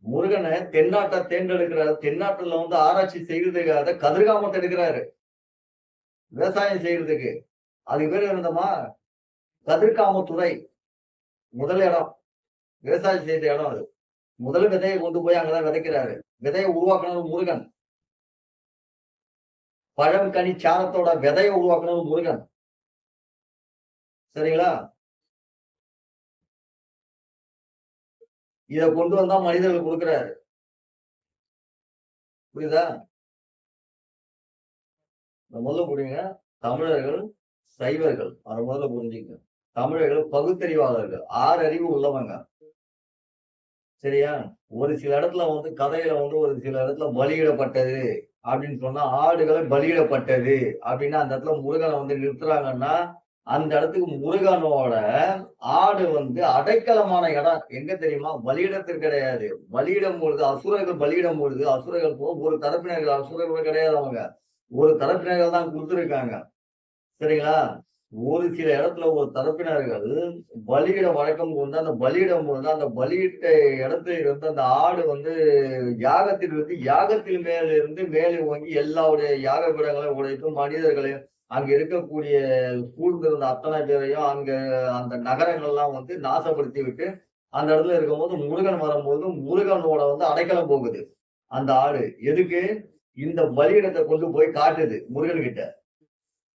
முருகன தென்னாட்ட தேர்ந்தெடுக்கிறாரு. தென்னாட்டுல வந்து ஆராய்ச்சி செய்யறதுக்காக கதிர்காமத்த எடுக்கிறாரு. விவசாயம் செய்யறதுக்கு. அதுக்கு பேரு என்னதும்மா? கதிர்காமத்துறை. முதல் இடம். விவசாயம் செய்த இடம் அது. முதல் விதைய கொண்டு போய் அங்கதான் விதைக்கிறாரு. விதைய உருவாக்குனது முருகன். பழம், கனி, சாணத்தோட விதைய உருவாக்குனது முருகன். சரிங்களா? இத கொண்டு வந்தா மனிதர்களுக்கு குடுக்குறாரு. புரியுதா? இத முதல்ல புரியுங்க. தமிழர்கள் சைவர்கள். அத முதல்ல புரிஞ்சுக்கங்க. தமிழர்கள் பகுத்தறிவாளர்கள். 6 அறிவு உள்ளவங்க. சரியா? ஒரு சில இடத்துல வந்து கதையில வந்து ஒரு சில இடத்துல பலியிடப்பட்டது அப்படின்னு சொன்னா, ஆடுகள பலியிடப்பட்டது அப்படின்னா, அந்த இடத்துல முருகன வந்து நிறுத்துறாங்கன்னா, அந்த இடத்துக்கு முருகனோட ஆடு வந்து அடைக்கலமான இடம் எங்க தெரியுமா? பலியிடத்திற்கு கிடையாது. பலியிடும்பொழுது அசுரர்கள் பலியிடும்பொழுது, அசுரர்கள் ஒரு தரப்பினர்கள் அசுரர்கள் கிடையாது அவங்க. ஒரு தரப்பினர்கள் தான் குடுத்திருக்காங்க. சரிங்களா? ஒரு சில இடத்துல ஒரு தரப்பினர்கள் பலியிட வழக்கம் கொண்டு அந்த பலியிடும்போது, அந்த பலியிட்ட இடத்துல இருந்து அந்த ஆடு வந்து யாகத்திலிருந்து யாகத்தின் மேலிருந்து மேலே ஓங்கி எல்லாருடைய யாக பீடங்களையும் உடைத்தும் மனிதர்களையும் அங்க இருக்கக்கூடிய சூழ்ந்திருந்த அத்தனை பேரையும் அங்க அந்த நகரங்கள்லாம் வந்து நாசப்படுத்தி விட்டு, அந்த இடத்துல இருக்கும்போது முருகன் வரும்போது, முருகனோட வந்து அடைக்கலம் போகுது. அந்த ஆடு. எதுக்கு? இந்த பலியிடத்த கொண்டு போய் காட்டுது முருகன் கிட்ட.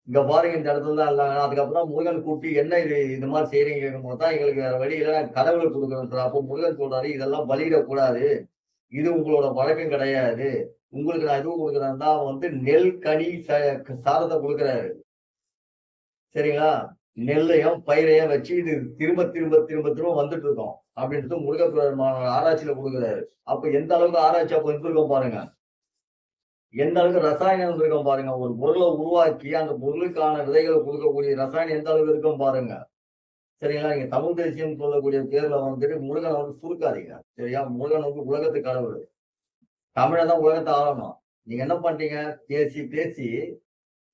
இங்க பாருங்க இந்த இடத்துல தான் இருந்தாங்க. அதுக்கப்புறம் முருகன் கூப்பிட்டு என்ன இது மாரி செய்றீங்க கேட்கும்போது தான் எங்களுக்கு வேற வழி இல்ல. நாங்க கடவுளுக்கு குடுக்குறோம் சார். அப்போ முருகன் சொல்றாரு, இதெல்லாம் பலியிடக்கூடாது. இது உங்களோட வழக்கம் கிடையாது. உங்களுக்கு நான் எதுவும் குடுக்குறேன்னா தான் வந்து நெல், கனி, சாதத்த குடுக்குறாரு. சரிங்களா? நெல்லையும், பயிரையும் வச்சு இது திரும்ப, திரும்ப, திரும்ப, திரும்ப வந்துட்டு இருக்கும். அப்படின்ட்டு முருகப்பெருமானோட ஆராய்ச்சியில குடுக்குறாரு. அப்ப எந்த அளவுக்கு ஆராய்ச்சி அப்ப இருந்திருக்கும் பாருங்க. எந்த அளவுக்கு ரசாயனம் இருந்திருக்கும் பாருங்க. ஒரு பொருள உருவாக்கி, அந்த பொருளுக்கான விதைகள குடுக்கக்கூடிய ரசாயனம் எந்த அளவுக்கு இருக்கும் பாருங்க. சரிங்களா? நீங்க தமிழ் தேசியம்னு சொல்லக்கூடிய பேர்ல வந்துட்டு முருகன வந்து சுருக்காதீங்க. சரியா? முருகன் வந்து உலகத்துக்கு கடவுள். தமிழன் தான் உலகத்த ஆளணும். நீங்க என்ன பண்ட்டீங்க? பேசி, பேசி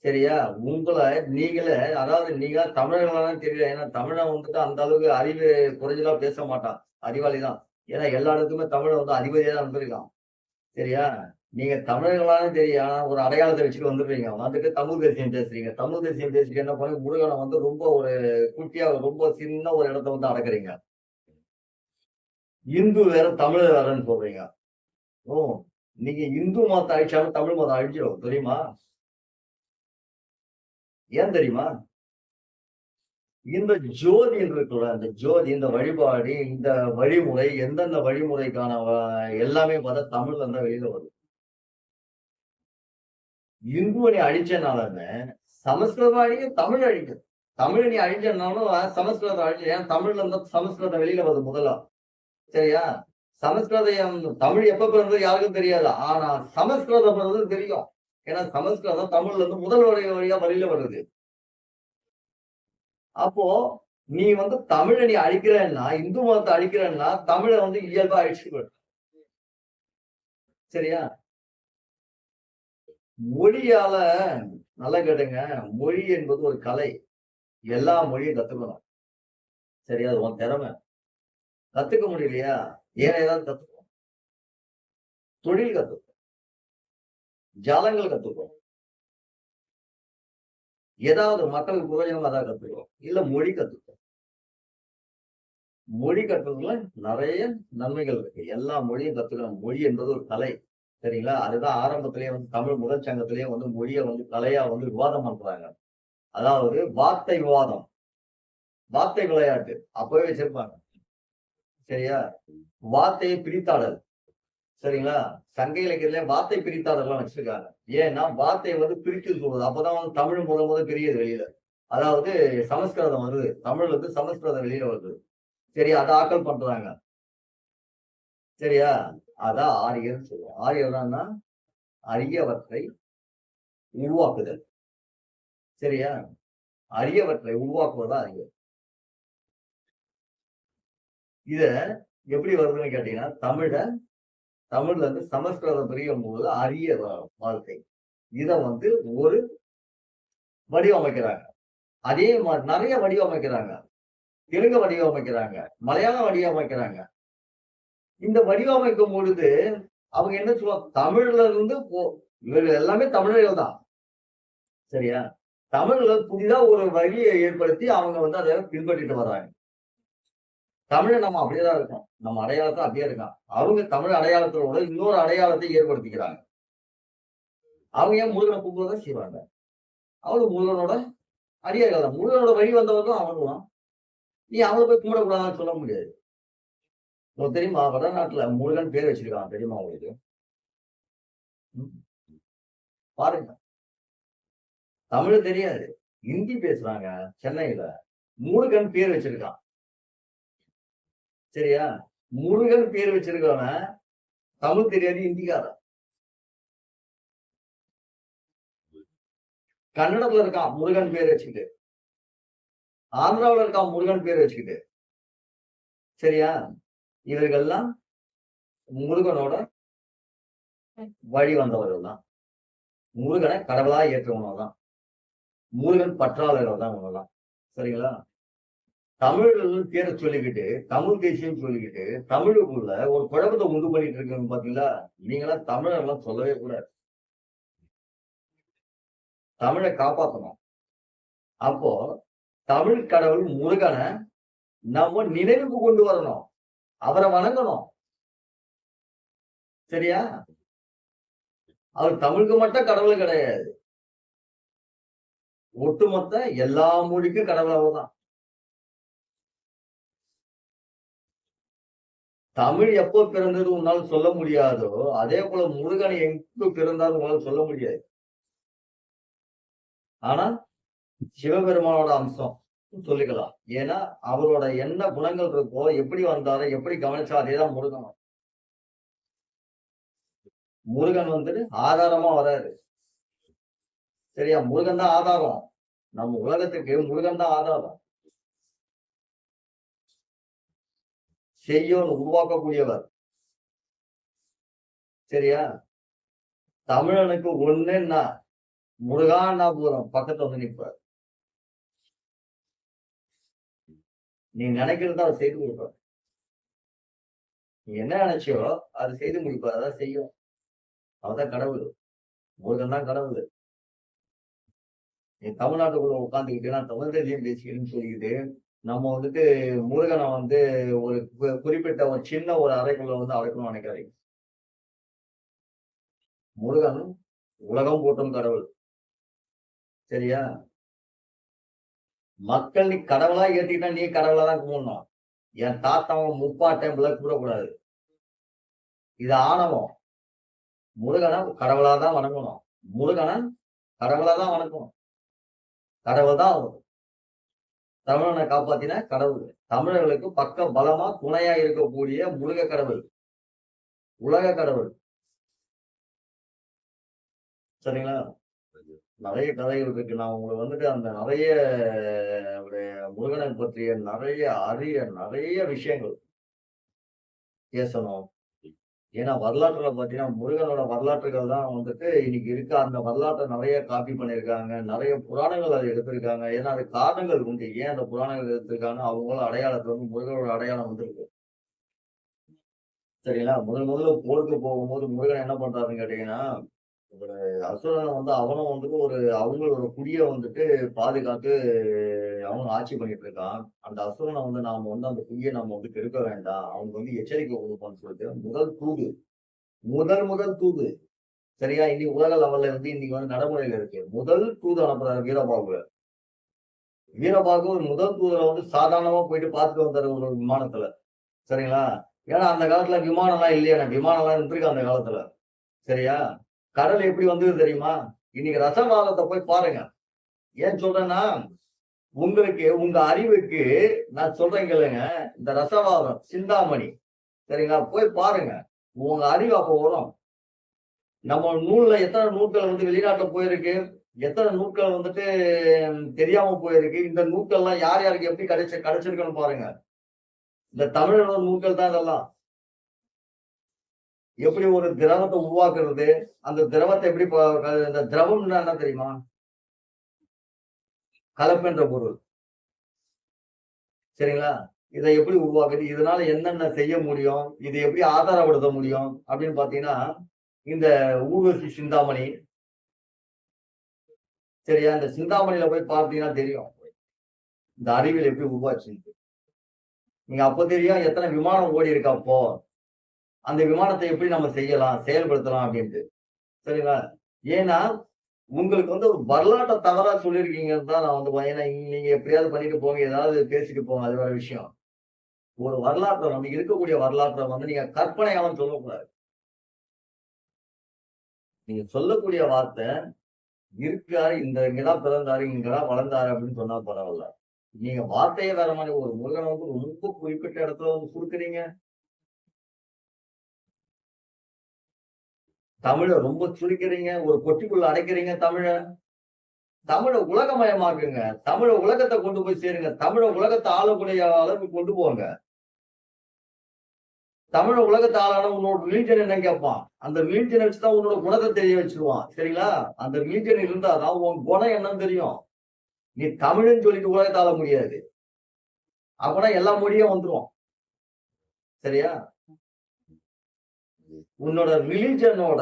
சரியா? உங்கள நீங்களே அதாவது நீங்க தமிழர்களான்னு தெரியல. ஏன்னா தமிழன் வந்துட்டு அந்த அளவுக்கு அறிவு குறைஞ்சலா பேச மாட்டான். அறிவாளி தான். ஏன்னா எல்லா இடத்துக்குமே தமிழன் வந்து அதிபதியா தான் இருந்திருக்கான். சரியா? நீங்க தமிழர்களான்னு தெரியும். ஆனா ஒரு அடையாளத்த வச்சுட்டு வந்துடுறீங்க. வந்துட்டு தமிழ் தேசியம் பேசுறீங்க. தமிழ் தேசியம் பேசிட்டு என்ன பண்ணி முருகன வந்து ரொம்ப ஒரு குட்டியா ரொம்ப சின்ன ஒரு இடத்த வந்து அடக்குறீங்க. இந்து வேற, தமிழ் வேறன்னு சொல்றீங்க. ஓ! நீங்க இந்து மதத்த அழிச்சாலும் தமிழ் மதம் அழிஞ்சிரும். தெரியுமா? ஏன் தெரியுமா? இந்த ஜோதின்னு இருக்குல்ல, இந்த ஜோதி, இந்த வழிபாடு, இந்த வழிமுறை, எந்தெந்த வழிமுறைக்கான எல்லாமே பார்த்தா தமிழ்ல இருந்து தான் வெளியில வருது. இந்துவ நீ அழிச்சனாலுமே, சமஸ்கிருதம் அழியும், தமிழ் அழிக்கும். தமிழ நீ அழிச்சனாலும் சமஸ்கிருதம் அழியும். ஏன்னா தமிழ்ல இருந்து சமஸ்கிருதம் வெளியில வருது முதல்ல. சரியா? சமஸ்கிருதம் தமிழ் எப்ப பிறந்தது யாருக்கும் தெரியாது. ஆனா சமஸ்கிருதம் பிறந்தது தெரியும். ஏன்னா சமஸ்கிருதம் தமிழ்ல இருந்து முதல் வழியா வெளியில வருது. அப்போ நீ வந்து தமிழ நீ அழிக்கிறன்னா, இந்து மதத்த அழிக்கிறன்னா, தமிழ வந்து இயல்பா அழிச்சுட்டு போயிடு. சரியா? மொழியால நல்லா கேட்டுங்க. மொழி என்பது ஒரு கலை. எல்லா மொழியும் கத்துக்கணும். சரியா? அது உன் திறமை. கத்துக்க முடியலையா? வேற ஏதாவது கத்துக்கோ. தொழில் கத்துக்கோ. ஜாலங்கள் கத்துக்கிறோம். ஏதாவது மக்களுக்கு பிரயோஜனமா தான் கத்துக்கிறோம். இல்ல மொழி கத்துக்கிறோம். மொழி கற்றதுல நிறைய நன்மைகள் இருக்கு. எல்லா மொழியும் கத்துக்கணும். மொழி என்பது ஒரு கலை. சரிங்களா? அதுதான் ஆரம்பத்திலேயே வந்து தமிழ் முதல் சங்கத்திலேயே வந்து மொழிய வந்து கலையா வந்து விவாதம் பண்றாங்க. அதாவது வார்த்தை விவாதம், வார்த்தை விளையாட்டு அப்பவே வச்சிருப்பாங்க. சரியா? வார்த்தையை பிரித்தாடல். சரிங்களா? சங்க இலக்கியத்திலே வார்த்தை பிரித்தாடல்லாம் வச்சிருக்காங்க. ஏன்னா வார்த்தையை வந்து பிரித்து சொல்றது. அப்பதான் வந்து தமிழ் முதல் தெரியுது வெளியில. அதாவது சமஸ்கிருதம் வருது. தமிழ்ல இருந்து சமஸ்கிருதம் வெளியில வருது. சரி, அத ஆக்கல் பண்றாங்க. சரியா? அதான் ஆரியர்ன்னு சொல்லுவோம். ஆரியர்னா அரியவற்றை உருவாக்குதல். சரியா? அரியவற்றை உருவாக்குவதா அறிவியல். இத எப்படி வருதுன்னு கேட்டீங்கன்னா, தமிழ்ல இருந்து சமஸ்கிருதம் பிரியும்போது அரிய வார்த்தை. இத வந்து ஒரு வடிவமைக்கிறாங்க. அதே மாரி நெறைய வடிவமைக்கிறாங்க. தெலுங்கு வடிவமைக்கிறாங்க. மலையாளம் வடிவமைக்கிறாங்க. இந்த வடிவமைக்கும் பொழுது அவங்க என்ன சொல்லுவாங்க, தமிழ்ல இருந்து இவர்கள் எல்லாமே தமிழர்கள் தான். சரியா? தமிழ்ல புதிதா ஒரு வரியை ஏற்படுத்தி அவங்க வந்து அத பின்பற்றிட்டு வர்றாங்க. தமிழ நம்ம அப்படியே தான் இருக்கோம். நம்ம அடையாளத்த அப்படியே இருக்கான். அவங்க தமிழ் அடையாளத்தோட இன்னொரு அடையாளத்தை ஏற்படுத்திக்கிறாங்க. அவங்க ஏன் முருகனை கும்பிடதான் செய்வாங்க. அவனும் முருகனோட அடியார்கள் தான். முருகனோட வழி வந்தவர்களும் அவனும் தான். நீ அவங்கள போய் கும்பிடக்கூடாதுன்னு சொல்ல முடியாது. உங்களுக்கு தெரியுமா? வடநாட்டுல முருகன் பேர் வச்சிருக்கான். தெரியுமா உங்களுக்கு? ம். பாருங்க. தமிழ் தெரியாது. ஹிந்தி பேசுறாங்க சென்னையில. முருகன் பேர் வச்சிருக்கான். சரியா? முருகன் பேர் வச்சிருக்கவன் தமிழ் தெரியாது, ஹிந்திக்காரன். கன்னடத்துல இருக்கான் முருகன் பேர் வச்சுக்கிட்டு. ஆந்திராவுல இருக்கான் முருகன் பேர் வச்சுக்கிட்டு. சரியா? இவர்கள்லாம் முருகனோட வழி வந்தவர்கள் தான். முருகனை கடவுளா ஏற்றவங்க தான். முருகன் பற்றாளர்கள் தான் இவங்கலாம். சரிங்களா? தமிழர்கள் பேரை சொல்லிக்கிட்டு, தமிழ் தேசியம் சொல்லிக்கிட்டு, தமிழுக்குள்ள ஒரு குழப்பத்தை உண்டு பண்ணிட்டு இருக்கீங்க பாத்தீங்களா? நீங்களாம் தமிழர்லாம் சொல்லவே கூடாது. தமிழை காப்பாத்தணும். அப்போ தமிழ் கடவுள் முருகனை நம்ம நினைவுக்கு கொண்டு வரணும். அவரை வணங்கணும். சரியா? அவர் தமிழுக்கு மட்டும் கடவுள் கிடையாது. ஒட்டுமொத்த எல்லா மொழிக்கும் கடவுள் அவர்தான். தமிழ் எப்போ பிறந்தது உன்னால சொல்ல முடியாதோ, அதே போல முருகன் எங்கு பிறந்தாலும் உங்களால சொல்ல முடியாது. ஆனா சிவபெருமானோட அம்சம் சொல்லிக்கலாம். ஏன்னா அவரோட என்ன குணங்கள் இருக்கோ, எப்படி வந்தாரோ, எப்படி கவனிச்சா அதேதான் முருகனும். முருகன் வந்துட்டு ஆதாரமா வராரு. சரியா? முருகன் தான் ஆதாரம். நம்ம உலகத்துக்கு முருகன் தான் ஆதாரம். செய்யோன் உருவாக்கக்கூடியவர். சரியா? தமிழனுக்கு ஒண்ணுன்னா முருகான்னா போதும் பக்கத்துல வந்து நிற்பார். நீ நினைக்கிறத அவர் செய்து கொடுப்பார். நீ என்ன நினைச்சியோ அது செய்து முடிப்பார். அதான் செய்யும். அவர்தான் கடவுள். முருகன் தான் கடவுள். நீ தமிழ்நாட்டுக்குள்ள உட்காந்துக்கிட்டு நான் தமிழ் தேசியம் பேசிக்கிறேன்னு சொல்லிக்கிட்டு நம்ம வந்துட்டு முருகனை வந்து ஒரு குறிப்பிட்ட ஒரு சின்ன ஒரு அறைக்குள்ள வந்து அடைக்கணும்னு நினைக்காதீங்க. முருகன் உலகம் போற்றும் கடவுள். சரியா? மக்கள் நீ கடவுளா ஏத்திக்கிட்டா நீ கடவுளா தான் கும்பிடணும். என் தாத்தாவும் முப்பாட்டன் கூப்பிடக்கூடாது. இது ஆணவம். முருகனை கடவுளா தான் வணங்கணும். முருகனை கடவுளா தான் வணங்கணும். கடவுள் தான் அவர். தமிழனை காப்பாத்தின கடவுள். தமிழர்களுக்கு பக்க பலமா துணையா இருக்கக்கூடிய முருக கடவுள். உலக கடவுள். சரிங்களா? நிறைய கதைகள் இருக்கு. நான் உங்களுக்கு வந்துட்டு அந்த நிறைய முருகனை பற்றிய நிறைய விஷயங்கள் பேசணும். ஏன்னா வரலாற்றுல பாத்தீங்கன்னா முருகனோட வரலாற்றுகள் தான் வந்துட்டு இன்னைக்கு இருக்க. அந்த வரலாற்றை நிறைய காப்பி பண்ணியிருக்காங்க. நிறைய புராணங்கள் அதை எடுத்திருக்காங்க. ஏன்னா அது காரணங்கள் உண்டு. ஏன் அந்த புராணங்கள் எடுத்திருக்காங்க, அவங்களோட அடையாளத்துல வந்து முருகனோட அடையாளம் வந்திருக்கு. சரிங்களா? முதல்ல போருக்கு போகும்போது முருகன் என்ன பண்றாருன்னு கேட்டீங்கன்னா, ஒரு அசுரன் வந்து அவனும் வந்துட்டு அவங்களோட குடிய வந்துட்டு பாதுகாத்து அவனும் ஆட்சி பண்ணிட்டு இருக்கான். அந்த அசுரனை வந்து நாம வந்து அந்த குடிய நம்ம வந்து கெடுக்க வேண்டாம். அவனுக்கு வந்து எச்சரிக்கை குடுப்போம்ன்னு சொல்லிட்டு முதல் தூது, முதல் தூது. சரியா? இன்னைக்கு உலக லெவல்ல வந்து இன்னைக்கு வந்து நடைமுறையில இருக்கு. முதல் தூது அனுப்புறாரு வீரபாகுவ. வீரபாகு ஒரு முதல் தூதர வந்து சாதாரணமா போயிட்டு பார்த்துட்டு வந்தாரு ஒரு விமானத்துல. சரிங்களா? ஏன்னா அந்த காலத்துல விமானம்லாம் இல்லையானே. விமானம்லாம் இருந்திருக்கு அந்த காலத்துல. சரியா? கடல் எப்படி வந்தது தெரியுமா? இன்னைக்கு ரசவாதத்த போய் பாருங்க. ஏன் சொல்றேன்னா, உங்களுக்கு உங்க அறிவுக்கு நான் சொல்றேன் கேளுங்க. இந்த ரசவாதம், சிந்தாமணி சரிங்களா? போய் பாருங்க. உங்க அறிவு அப்ப வரும். நம்ம நூல்ல எத்தன நூல்கள் வந்து வெளிநாட்டுல போயிருக்கு. எத்தன நூல்கள் வந்துட்டு தெரியாம போயிருக்கு. இந்த நூல்கள்லாம் யார் யாருக்கு எப்படி கிடைச்சிருக்குன்னு பாருங்க. இந்த தமிழரோட நூல்கள் தான் இதெல்லாம். எப்படி ஒரு திரவத்த உருவாக்குறது, அந்த திரவத்த எப்படி இந்த திரவம்னா என்ன தெரியுமா? கலப்பு பொருள். சரிங்களா? இத எப்படி உருவாக்குது? இதனால என்னென்ன செய்ய முடியும்? இது எப்படி ஆதாரப்படுத்த முடியும்? அப்படின்னு பார்த்தீங்கன்னா, இந்த ஊர்வசி சிந்தாமணி, சரியா? இந்த சிந்தாமணியில போய் பார்த்தீங்கன்னா தெரியும். இந்த அறிவியல் எப்படி உருவாச்சுன்ட்டு. நீங்க அப்ப தெரியும் எத்தன விமானம் ஓடியிருக்கு அப்போ. அந்த விமானத்த எப்படி நம்ம செய்யலாம், செயல்படுத்தலாம் அப்படின்ட்டு. சரிங்களா? ஏன்னா, உங்களுக்கு வந்து ஒரு வரலாற்ற தவறா சொல்லியிருக்கீங்கன்னு தான் நான் வந்து ஏன்னா நீங்க எப்படியாவது பண்ணிட்டு போங்க, ஏதாவது பேசிட்டு போங்க. அது வேற விஷயம். ஒரு வரலாற்ற நம்ம இருக்கக்கூடிய வரலாற்ற வந்து நீங்க கற்பனையாவும் சொல்லக்கூடாது. நீங்க சொல்லக்கூடிய வார்த்தை இருக்காரு, இங்கதான் பிறந்தாரு, இங்கதான் வளர்ந்தாரு அப்படின்னு சொன்னா பரவால்ல. நீங்க வார்த்தையே வேற மாரி ஒரு முருகன வந்து ரொம்ப குறிப்பிட்ட இடத்துல வந்து குடுக்குறீங்க. தமிழ ரொம்ப சுருக்கிறீங்க. ஒரு பொட்டிக்குள்ள அடைக்கிறீங்க தமிழ. தமிழ உலகமயமாக்குங்க. தமிழ உலகத்த கொண்டு போய் சேருங்க. தமிழ உலகத்த ஆளக்கூடிய அளவுக்கு கொண்டு போங்க. தமிழ உலகத்த ஆளான உன்னோட ரிலிஜன் என்னன்னு கேட்பான். அந்த ரிலிஜன வச்சு தான் உன்னோட குணத்த தெரிய வச்சுருவான். சரிங்களா? அந்த ரிலிஜன் இருந்தா தான் உன் குணம் என்னன்னு தெரியும். நீ தமிழ்ன்னு சொல்லிட்டு உலகத்த ஆள முடியாது. அப்பனா எல்லா மொழியும் வந்துரும். சரியா? உன்னோட ரிலிஜனோட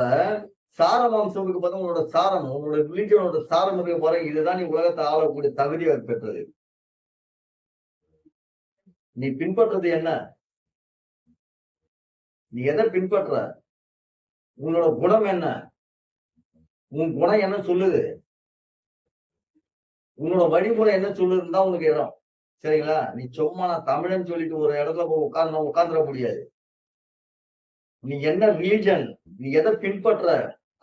சாரமாம்சம் இருக்கு பாத்தா உன்னோட சாரம், உன்னோட ரிலிஜனோட சாரம் இருக்கு பாருங்க. இதுதான் நீ உலகத்த ஆளக்கூடிய தகுதிய பெற்றது. நீ பின்பற்றது என்ன? நீ எத பின்பற்ற? உன்னோட குணம் என்ன? உன் குணம் என்ன சொல்லுது? உன்னோட வழிமுறை என்ன சொல்லுதுன்னு தான் உனக்கு இடம். சரிங்களா? நீ சும்மா நான் தமிழன்னு சொல்லிட்டு ஒரு இடத்துல போய் உட்கார்ந்துட முடியாது. நீ என்ன ரிலிஜன்? நீ எத பின்பற்ற?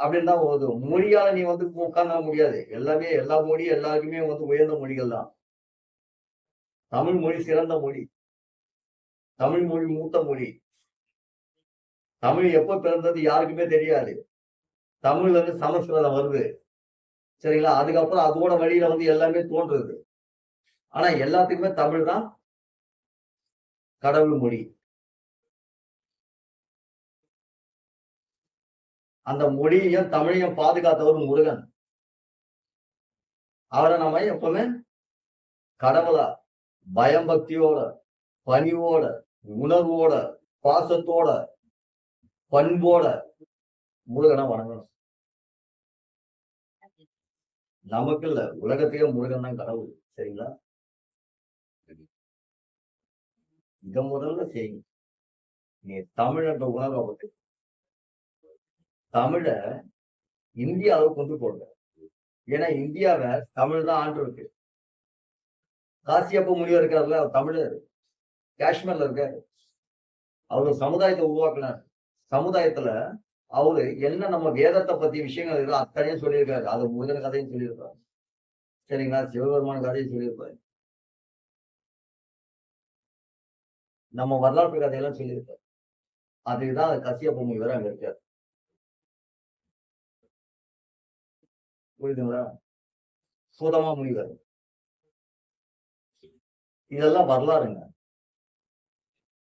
அப்படின்னு தான் போகுது. மொழியால நீ வந்து உட்கார்ந்துட முடியாது. எல்லாமே எல்லா மொழியும் எல்லாருக்குமே வந்து உயர்ந்த மொழிகள் தான். தமிழ் மொழி சிறந்த மொழி. தமிழ் மொழி மூத்த மொழி. தமிழ் எப்ப பிறந்தது யாருக்குமே தெரியாது. தமிழ்ல இருந்து சமஸ்கிருதம் வருது. சரிங்களா? அதுக்கப்புறம் அதோட வழியில வந்து எல்லாமே தோன்றுது. ஆனா எல்லாத்துக்குமே தமிழ் தான் கடவுள் மொழி. அந்த மொழியையும் தமிழையும் பாதுகாத்தவர் முருகன். அவர நம்ம எப்பவுமே கடவுளா, பயம் பக்தியோட, பணிவோட, உணர்வோட, பாசத்தோட, பண்போட முருகன வணங்கணும். நமக்கு இல்ல, உலகத்துக்கே முருகன் தான் கடவுள். சரிங்களா? இத முதல்ல செய்யுங்க. நீ தமிழ் என்ற உணர்வ வந்து தமிழ இந்தியாவுக்கு கொண்டு போங்க. ஏன்னா இந்தியாவ தமிழ் தான் ஆண்டிருக்கு. காசியப்ப முனிவர் இருக்காருல்ல, அவர் தமிழர். காஷ்மீர்ல இருக்காரு. அவரு சமுதாயத்த உருவாக்குனாரு. சமுதாயத்துல அவரு என்ன நம்ம வேதத்த பத்தி விஷயங்கள் இருக்கோ அத்தனையும் சொல்லியிருக்காரு. அது முருகன் கதையும் சொல்லியிருக்காரு. சரிங்களா? சிவபெருமான் கதையும் சொல்லியிருப்பாரு. நம்ம வரலாற்று கதையெல்லாம் சொல்லியிருக்காரு. அதுக்குதான் கசியப்ப முனிவர் அங்க இருக்காரு. புரியுதுங்களா? சூதமா முனிவர். இதெல்லாம் வரலாறுங்க.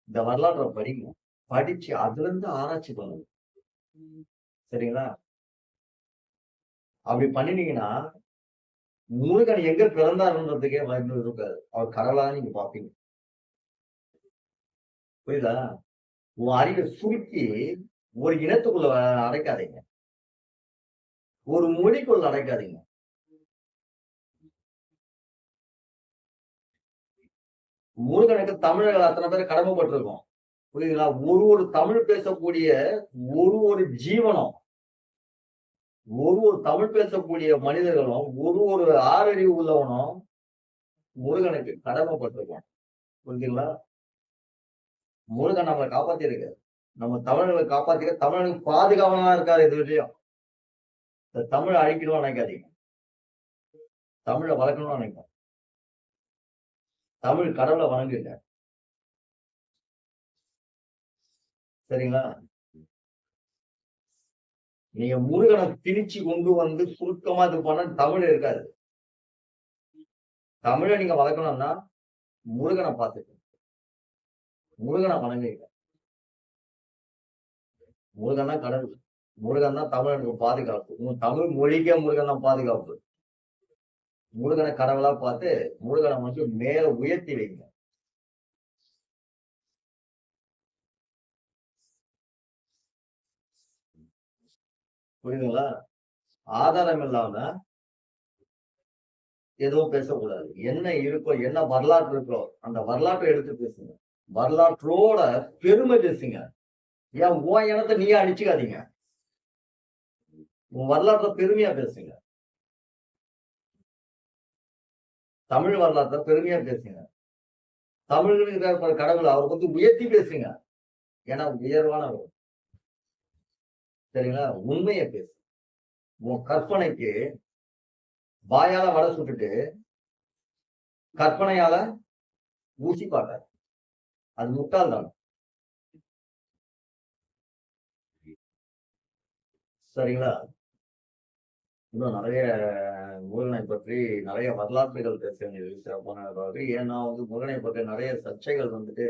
இந்த வரலாற்ற படிங்க. படிச்சு அதுலருந்து ஆராய்ச்சி பண்ணுங்க. சரிங்களா? அப்படி பண்ணினீங்கன்னா, முருகன் எங்க பிறந்தாருன்றதுக்கே வாய்ப்பு இருக்காது. அவர் கடவுளா தான் நீங்க பார்ப்பீங்க. புரியுதா? உன் அறிவ சுருக்கி ஒரு இனத்துக்குள்ள அடைக்காதீங்க. ஒரு மொழிக்குள் அடைக்காதீங்க. முருகனுக்கு தமிழர்கள் அத்தனை பேர் கடமைப்பட்டிருக்கோம். புரியுதுங்களா? ஒரு தமிழ் பேசக்கூடிய ஒரு ஜீவனம், ஒரு தமிழ் பேசக்கூடிய மனிதர்களும், ஒரு ஆறறிவு உள்ளவனும் முருகனுக்கு கடமைப்பட்டிருக்கோம். புரியுதுங்களா? முருகன் நம்மளை காப்பாத்திருக்காரு. நம்ம தமிழர்களை காப்பாத்திக்க தமிழனுக்கு பாதுகாவலனா இருக்காரு இது வரையும். இந்த தமிழை அழிக்கணும்னு நினைக்காதீங்க. தமிழை வளர்க்கணும்னு நினைக்கும். தமிழ் கடவுளை வணங்குங்க. சரிங்களா? நீங்க முருகனை திணிச்சு கொண்டு வந்து சுருக்கமா இது பண்ண தமிழ் இருக்காது. தமிழை நீங்க வளர்க்கணும்னா முருகனை பார்த்துக்க. முருகனை வணங்குங்க. முருகன் தான் கடவுள். முருகன் தான் தமிழனுக்கு பாதுகாப்பு. உங்க தமிழ் மொழிக்கே முருகன் தான் பாதுகாப்பு. முருகனை கடவுளா பார்த்து முருகனை வந்து மேல உயர்த்தி வைங்க. புரியுதுங்களா? ஆதாரம் இல்லாம எதுவும் பேசக்கூடாது. என்ன இருக்கோ, என்ன வரலாற்று இருக்கோ அந்த வரலாற்றை எடுத்து பேசுங்க. வரலாற்றோட பெருமை பேசுங்க. ஏன் உன் இனத்தை நீயே அழிச்சுக்காதீங்க. உன் வரலாற்றை பெருமையா பேசுங்க. தமிழ் வரலாற்றை பெருமையா பேசுங்க. தமிழ்ங்கிற கடவுளை அவரை பத்தி உயர்த்தி பேசுங்க. ஏன்னா உயர்வானவர். சரிங்களா? உண்மையை பேசு. உன் கற்பனைக்கு வாயால வடை சுட்டுட்டு கற்பனையால ஊசி பார்க்காது. அது முட்டாள்தான். சரிங்களா? இன்னும் நிறைய முருகனை பற்றி நிறைய வரலாற்றுகள் பேச வேண்டியது சிறப்பான. ஏன்னா வந்து முருகனை பற்றி நிறைய சர்ச்சைகள் வந்துட்டு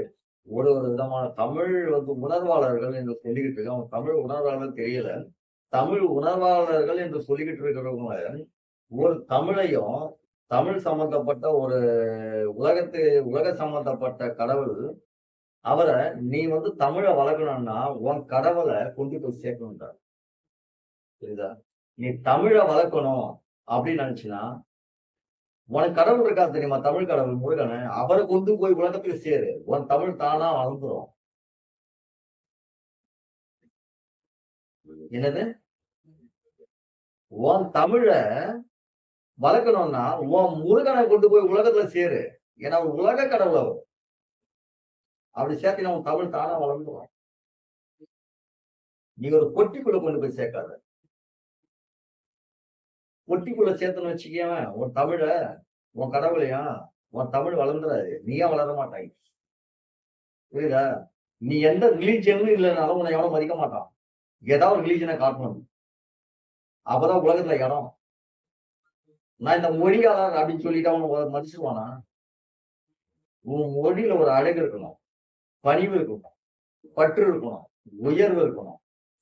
ஒரு விதமான தமிழ் வந்து உணர்வாளர்கள் என்று சொல்லிக்கிட்டு இருக்காங்க. அவங்க தமிழ் உணர்வாளர்கள் தெரியல. தமிழ் உணர்வாளர்கள் என்று சொல்லிக்கிட்டு இருக்கிறவங்க ஒரு தமிழையும் தமிழ் சம்பந்தப்பட்ட ஒரு உலக சம்பந்தப்பட்ட கடவுள் அவரை நீ வந்து தமிழை வளர்க்கணும்னா உன் கடவுளை கொண்டு போய் சேர்க்கணும்ன்றார். புரியுதா? நீ தமிழை வளர்க்கணும் அப்படின்னு நினைச்சுன்னா உனக்கு கடவுள் இருக்கா தெரியுமா? தமிழ் கடவுள் முருகனை அவரை கொண்டு போய் உலகத்துக்கு சேரு. உன் தமிழ் தானா வளர்ந்துரும். என்னது? உன் தமிழ வளர்க்கணும்னா உன் முருகனை கொண்டு போய் உலகத்துல சேரு. ஏன்னா உலக கடவுள் அவர். அப்படி சேர்த்தினா உன் தமிழ் தானா வளர்ந்துரும். நீ ஒரு பொட்டிக்குள்ள கொண்டு போய் சேர்க்காத. பொட்டிக்குள்ள சேர்த்துன்னு வச்சுக்கவன் உன் தமிழ உன் கடவுளையா உன் தமிழ் வளர்ந்துடாது. நீயே வளர மாட்டாங்க. புரியுதா? நீ எந்த ரிலீஜியனும் இல்லைனாலும் உன்னை எவனும் மதிக்க மாட்டான். ஏதாவது ஒரு ரிலீஜனை காட்டணும். அப்பதான் உலகத்துல இடம். நான் இந்த மொழியாளர் அப்படின்னு சொல்லிட்டு அவன் மதிச்சிருவானா? உன் மொழியில ஒரு அழகு இருக்கணும், பணிவு இருக்கணும், பற்று இருக்கணும், உயர்வு இருக்கணும்,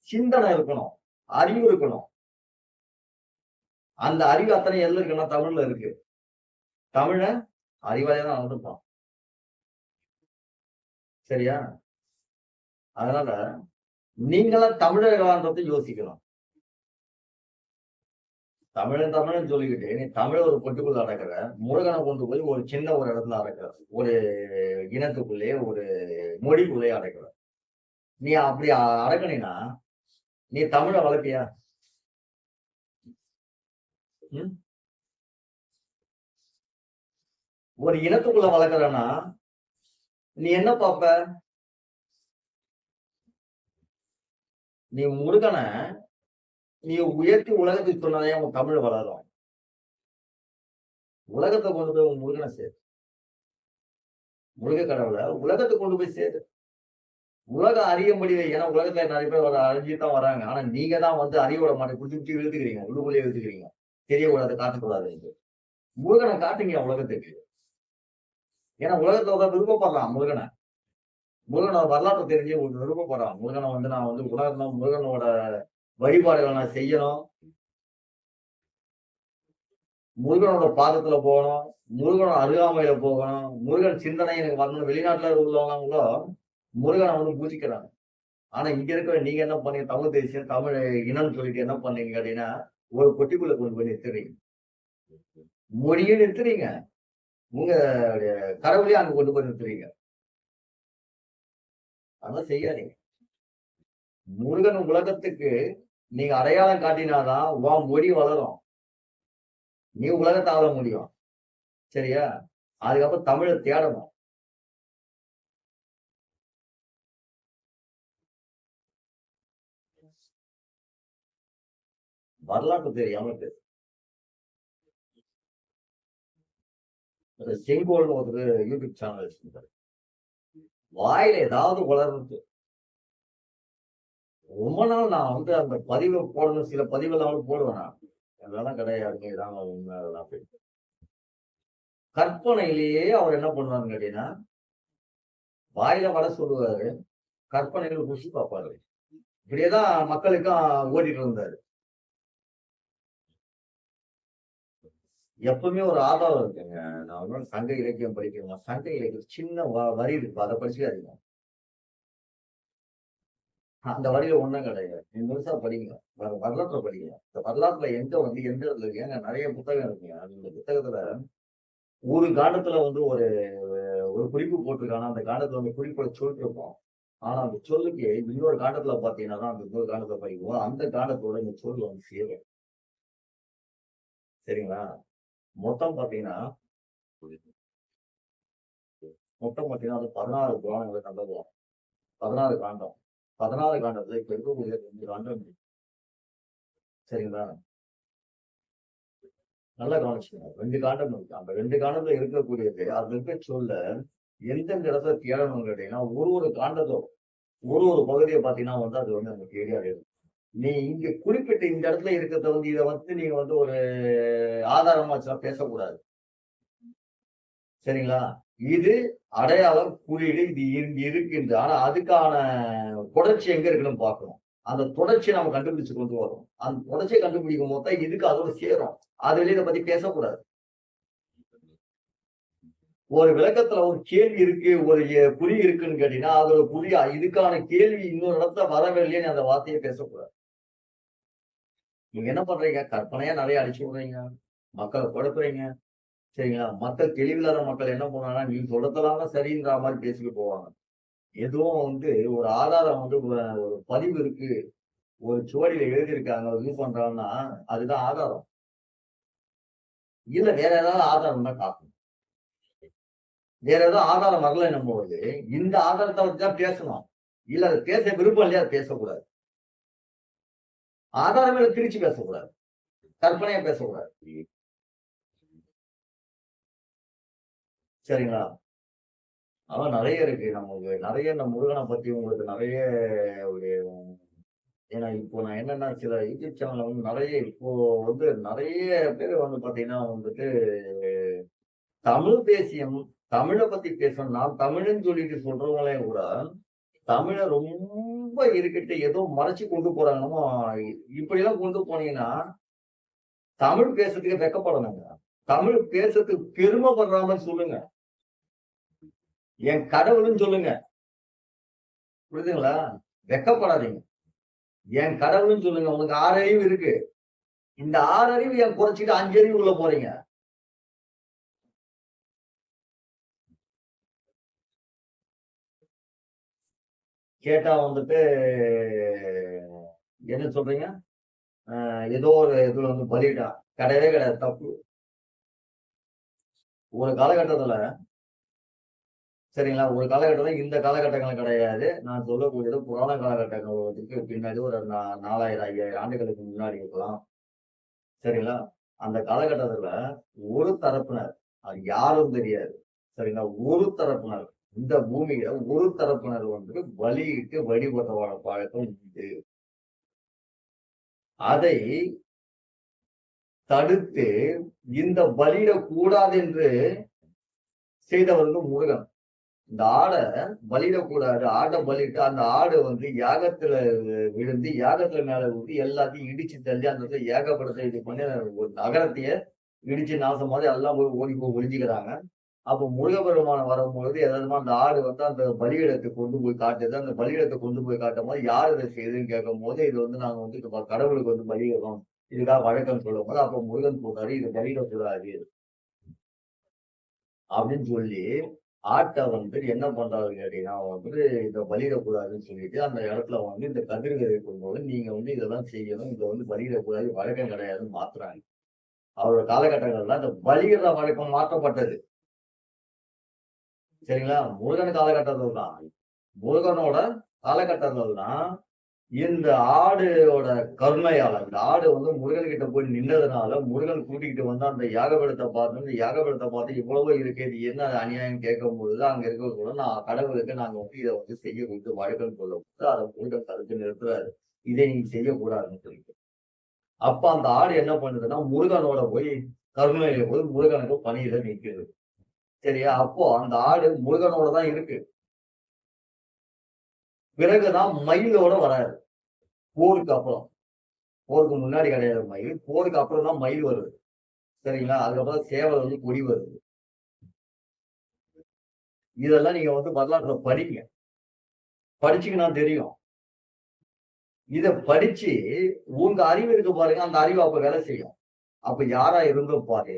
சிந்தனை இருக்கணும், அறிவு இருக்கணும். அந்த அறிவு அத்தனை எல்லாம் இருக்குன்னா தமிழ்ல இருக்கு. தமிழ அறிவாளியா தான் வளர்ந்துப்பான். சரியா? அதனால நீங்களாம் தமிழர்களான்றதை யோசிக்கலாம். தமிழன் சொல்லிக்கிட்டு நீ தமிழ ஒரு பொட்டுக்குள்ள அடக்குற, முருகனை கொண்டு போய் ஒரு சின்ன ஒரு இடத்துல அடக்குற, ஒரு இனத்துக்குள்ளே ஒரு மொழிக்குள்ளே அடக்குற. நீ அப்படி அடக்கணினா நீ தமிழை வளர்ப்பியா? ஒரு இனத்துக்குள்ள வளர்க்கறன்னா நீ என்ன பாப்ப? நீ முருகனை நீ உயர்த்தி உலகத்துக்கு சொன்னதே உன் தமிழ் வளரும். உலகத்தை கொண்டு போய் உன் முருகனை சேரு. முருக கடவுளை உலகத்தை கொண்டு போய் சேரு. உலகம் அறிய முடியல. ஏன்னா உலகத்துல நிறைய பேர் அழிஞ்சுதான் வராங்க. ஆனா நீங்க தான் வந்து அறியோட மாட்டை குடிச்சு குடிச்சு இழுத்துக்கிறீங்க. உள்ளுக்குள்ளே இழுத்துக்கிறீங்க. தெரியக்கூடாது, காட்டக்கூடாது. முருகனை காட்டுங்க உலகத்துக்கு. ஏன்னா உலகத்துல விருப்பப்படுறான் முருகனை. முருகனோட வரலாற்றை தெரிஞ்சு விருப்பப்படுறான். முருகனை வந்து நான் வந்து உணரணும், முருகனோட வழிபாடுகளை நான் செய்யணும், முருகனோட பாதத்துல போகணும், முருகனோட அருகாமையில போகணும், முருகன் சிந்தனை எனக்கு வரணும். வெளிநாட்டுல உள்ளவங்க கூட முருகனை வந்து பூஜிக்கிறாங்க. ஆனா இங்க இருக்கிற நீங்க என்ன பண்ணீங்க? தமிழ் தேசியம் தமிழ் இனம்னு சொல்லிட்டு என்ன பண்ணீங்க அப்படின்னா ஒரு பொட்டிக்குள்ள கொண்டு போய் நிறுத்துறீங்க. மொழியை நிறுத்துறீங்க. உங்க கடவுளையும் அங்க கொண்டு போய் நிறுத்துறீங்க. அதெல்லாம் செய்யாதீங்க. முருகன் உலகத்துக்கு நீங்க அடையாளம் காட்டினாதான் உன் மொழி வளரும். நீ உலகத்தை ஆள முடியும். சரியா? அதுக்கப்புறம் தமிழ தேடணும். வரலாற்று தெரியாம பேசு. செங்கோல்னு ஒருத்தர் யூடியூப் சேனல் வச்சிருந்தாரு. வாயில ஏதாவது வளர்றது. ரொம்ப நாள் நான் வந்து அந்த பதிவை போடணும், சில பதிவெல்லாம் போடுவேன் நான். அதெல்லாம் கிடையாதுங்க, இதாங்க உண்மை அதெல்லாம் அப்படின்னு. கற்பனையிலேயே அவர் என்ன பண்ணுவாருன்னு கேட்டீங்கன்னா, வாயில வட சொல்லுவாரு, கற்பனையில ருசி பார்ப்பாரு. இப்படியேதான் மக்களுக்கும் ஓடிட்டு இருந்தாரு. எப்பவுமே ஒரு ஆதாரம் இருக்குங்க. நான் வந்து சங்க இலக்கியம் படிக்கிறேன். சங்க இலக்கியம் சின்ன வரி இருக்கு. அதை படிச்சுக்காதீங்க. அந்த வரியில ஒண்ணும் கிடையாது. நீங்க முழுசா படிங்க. வரலாற்றை படிங்க. இந்த வரலாற்றுல எங்க வந்து எந்த இடத்துல இருக்கு? ஏங்க நிறைய புத்தகம் இருக்குங்க. அந்த புத்தகத்துல ஒரு காண்டத்துல வந்து ஒரு ஒரு குறிப்பு போட்டிருக்காங்க. அந்த காண்டத்துல வந்து குறிப்போட சொல் இருக்கும். ஆனா அந்த சொல்லுக்கு இன்னொரு காண்டத்துல பாத்தீங்கன்னா தான் அந்த இன்னொரு காண்டத்துல படிக்கும். அந்த காண்டத்தோட இந்த சொல் வந்து சேரும். சரிங்களா? மொத்தம் பாத்தீங்கன்னா மொத்தம் பாத்தீங்கன்னா அது 16 புராணங்களை கண்டது. 16 காண்டம். 16 காண்டத்துல இப்ப இருக்கக்கூடிய 2 காண்டம் இருக்கு. சரிங்களா? நல்லா கவனிச்சுக்கோங்க. 2 காண்டம் இருக்கு. அந்த 2 காண்டத்துல இருக்கக்கூடியது அது இருக்க சொல்ல எந்தெந்த இடத்துல தேடணும்னு கேட்டீங்கன்னா, ஒரு ஒரு காண்டத்தும் ஒரு ஒரு பகுதிய பார்த்தீங்கன்னா வந்து அது வந்து நமக்கு தெரியாது. நீ இங்க குறிப்பிட்ட இந்த இடத்துல இருக்கிறத வந்து இத வந்து நீங்க வந்து ஒரு ஆதாரமா வச்சுலாம் பேசக்கூடாது. சரிங்களா? இது அடையாளம், குறியீடு இது இங்க இருக்குன்ற. ஆனா அதுக்கான தொடர்ச்சி எங்க இருக்குன்னு பார்க்கணும். அந்த தொடர்ச்சிய நம்ம கண்டுபிடிச்சு கொண்டு வரணும். அந்த தொடர்ச்சிய கண்டுபிடிக்கும்போது தான் இதுக்கு அதோட சேரும். அது வெளிய இத பத்தி பேசக்கூடாது. ஒரு விளக்கத்துல ஒரு கேள்வி இருக்கு, ஒரு குறி இருக்குன்னு கேட்டீங்கன்னா, அதோட குறி இதுக்கான கேள்வி இன்னொரு இடத்துல வரவில்லையேன்னு அந்த வார்த்தைய பேசக்கூடாது. நீங்க என்ன பண்றீங்க? கற்பனையா நெறைய அடிச்சு விடுறீங்க. மக்கள குழப்புறீங்க. சரிங்களா? மக்கள் தெளிவில்லாத மக்கள் என்ன பண்ணுவாங்கன்னா, நீ சொல்றதெல்லாம் தான் சரின்ற மாரி பேசிட்டு போவாங்க. எதுவும் வந்து ஒரு ஆதாரம் வந்து ஒரு பதிவு இருக்கு. ஒரு சுவடியில எழுதியிருக்காங்க, இது பண்றாங்கன்னா, அதுதான் ஆதாரம். இல்ல வேற ஏதாவது ஆதாரம் இருந்தா காட்டணும். வேற ஏதோ ஆதாரம் வரலன்னும்போது, இந்த ஆதாரத்த வச்சு தான் பேசணும். இல்ல அது பேச விருப்பம் இல்லையா? அது பேசக்கூடாது. ஆதாரமே திரிச்சு பேசக்கூடாது. கற்பனையா பேசக்கூடாது. சரிங்களா? அதெல்லாம் நெறைய இருக்கு. நமக்கு நெறைய இந்த முருகன பத்தி உங்களுக்கு நெறைய ஒரு ஏன்னா இப்போ நான் என்னன்னா சில யூடியூப் சேனல்ல வந்து நெறைய இப்போ வந்து நெறைய பேர் வந்து பாத்தீங்கன்னா வந்துட்டு தமிழ் தேசியம், தமிழ பத்தி பேசணும். நான் தமிழ்ன்னு சொல்லிட்டு சொல்றவங்களே கூட, தமிழ ரொம்ப இருக்கட்டு ஏதோ மறைச்சு கொண்டு போறாங்க. இப்படிலாம் கொண்டு போனீங்கன்னா, தமிழ் பேசுறதுக்கு வெட்கப்படணுங்க. தமிழ் பேசுறதுக்கு பெருமைப்படுற மாரி சொல்லுங்க. என் கடவுள்ன்னு சொல்லுங்க. புரியுதுங்களா? வெட்கப்படாதீங்க. என் கடவுள்ன்னு சொல்லுங்க. உனக்கு 6 அறிவு இருக்கு. இந்த 6 அறிவு ஏன் குறைச்சுட்டு 5 அறிவுக்குள்ள போறீங்க? கேட்டா வந்துட்டு என்ன சொல்றீங்க? ஏதோ ஒரு இதுல வந்து பலியிட்டான். கிடையவே கிடையாது. தப்பு. ஒரு காலகட்டத்துல சரிங்களா? ஒரு காலகட்டத்துல இந்த காலகட்டங்கள் கிடையாது. நான் சொல்லக்கூடியது புராண காலகட்டங்களுக்கு பின்னாடி ஒரு 4000, 5000 ஆண்டுகளுக்கு முன்னாடி இருக்கலாம். சரிங்களா? அந்த காலகட்டத்துல ஒரு தரப்பினர், அது யாரும் தெரியாது. சரிங்களா? ஒரு தரப்பினர், இந்த பூமியில ஒரு தரப்பினர் வந்து பலியிட்டு வழிபட்ட பழக்கம் உண்டு. அதை தடுத்து இந்த பலியிடக்கூடாது என்று செய்தவர் வந்து முருகன். இந்த பலியிடக்கூடாது. ஆட்ட பலியிட்டு அந்த ஆடு வந்து யாகத்துல விழுந்து, யாகத்துல மேல விழுந்து எல்லாத்தையும் இடிச்சு தள்ளி அந்த இடத்துல ஏகப்படத்தை இது பண்ணி ஒரு நகரத்தையே இடிச்சு நாசமாதி எல்லாம் போய் ஓடி போய் ஒளிஞ்சுக்கிறாங்க. அப்போ முருகப்பெருமான் வரும்பொழுது எதார்த்தமா அந்த ஆடு வந்து அந்த பலியிடத்துக்கு கொண்டு போய் காட்டுது. அந்த பலியிடத்த கொண்டு போய் காட்டும்போது, யார் இத செய்ததுன்னு கேட்கும்போது, இது வந்து நாங்க வந்து கடவுளுக்கு வந்து பலியிடுறோம். இதுக்காக வழக்கம் சொல்லும் போது அப்ப முருகன் சொல்றாரு இது பலியிடக்கூடாது அப்படின்னு சொல்லி ஆட்டை வந்து என்ன பண்றாரு கேட்டீங்கன்னா வந்து இதை பலியிடக்கூடாதுன்னு சொல்லிட்டு அந்த இடத்துல வந்து இந்த கதிர் விதைக்கும் போது நீங்க வந்து இதெல்லாம் செய்யணும் இதை வந்து பலியிடக்கூடாது வழக்கம் கிடையாதுன்னு மாத்துறாங்க. அவரோட காலகட்டங்கள்ல இந்த பலியிடுற வழக்கம் மாற்றப்பட்டது. சரிங்களா? முருகன் காலகட்டத்தில் தான். முருகனோட காலகட்டத்தில் தான் இந்த ஆடோட கருணையால இந்த ஆடு வந்து முருகன் கிட்ட போய் நின்னதுனால முருகன் கூட்டிகிட்டு வந்து அந்த யாகபீடத்தை பார்த்து இந்த யாகபீடத்தை பார்த்து இவ்வளவோ இருக்கு இது என்ன அநியாயம் கேட்கும் பொழுது அங்க இருக்க கூட நான் கடவுளுக்கு நாங்க வந்து இதை வந்து செய்ய கொடுத்து வழக்கம் சொல்லும் போது அதை முருகன் தடுத்து நிறுத்துறாரு. இதை நீ செய்யக்கூடாதுன்னு சொல்லிட்டு. அப்ப அந்த ஆடு என்ன பண்ணுதுன்னா முருகனோட போய் கருணையில போய் முருகனுக்கு பணியில நிற்குது. சரியா? அப்போ அந்த ஆடு முருகனோட தான் இருக்கு. பிறகுதான் மயிலோட வராரு. போருக்கு அப்புறம். போருக்கு முன்னாடி கிடையாது மயில். போருக்கு அப்புறம் தான் மயில் வருது. சரிங்களா? அதுக்கப்புறம் சேவல் வந்து கொடி வருது. இதெல்லாம் நீங்க வந்து வரலாற்றுல படிங்க. படிச்சீங்கன்னா தெரியும். இத படிச்சு உங்க அறிவு இருக்கு பாருங்க, அந்த அறிவு அப்ப வேலை செய்யும். அப்ப யாரா இருந்திருப்பாரு?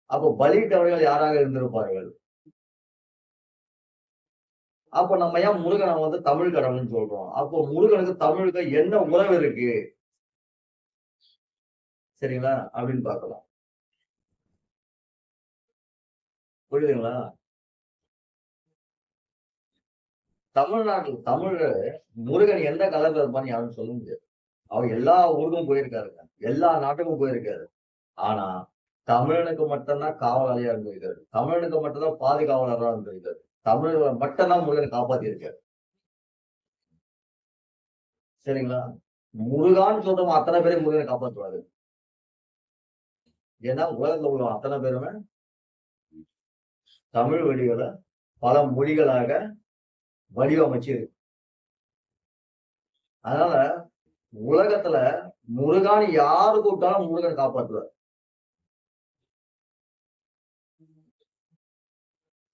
அப்ப பலியிட்டவர்கள் யாராக இருந்திருப்பார்கள்? அப்ப நம்ம ஏன் முருகனை வந்து தமிழ் கடவுள்னு சொல்றோம்? அப்போ முருகனுக்கு தமிழுக்கு என்ன உறவு இருக்கு? சரிங்களா? அப்படின்னு பார்க்கலாம். புரியுதுங்களா? தமிழ்நாட்டுல முருகன் எந்த கலர்ல இருப்பான்னு யாரும் சொல்ல முடியாது. அவர் எல்லா ஊருக்கும் போயிருக்காருங்க. எல்லா நாட்டுக்கும் போயிருக்காரு. ஆனா தமிழனுக்கு மட்டும்தான் காவலாளியா இருந்திருக்காரு. தமிழனுக்கு மட்டும்தான் பாதுகாவலரா இருந்திருக்காரு. தமிழை மட்டும்தான் முருகன் காப்பாத்தி இருக்காரு. சரிங்களா? முருகான்னு சொல்றவங்க அத்தனை பேரையும் முருகனை காப்பாற்றுவாரு. ஏன்னா உலகத்துல உள்ள அத்தனை பேருமே தமிழ் வழிகளை பல மொழிகளாக வடிவமைச்சு இருக்கு. அதனால உலகத்துல முருகான் யாரு கூப்பிட்டாலும் முருகன் காப்பாற்றுவார்.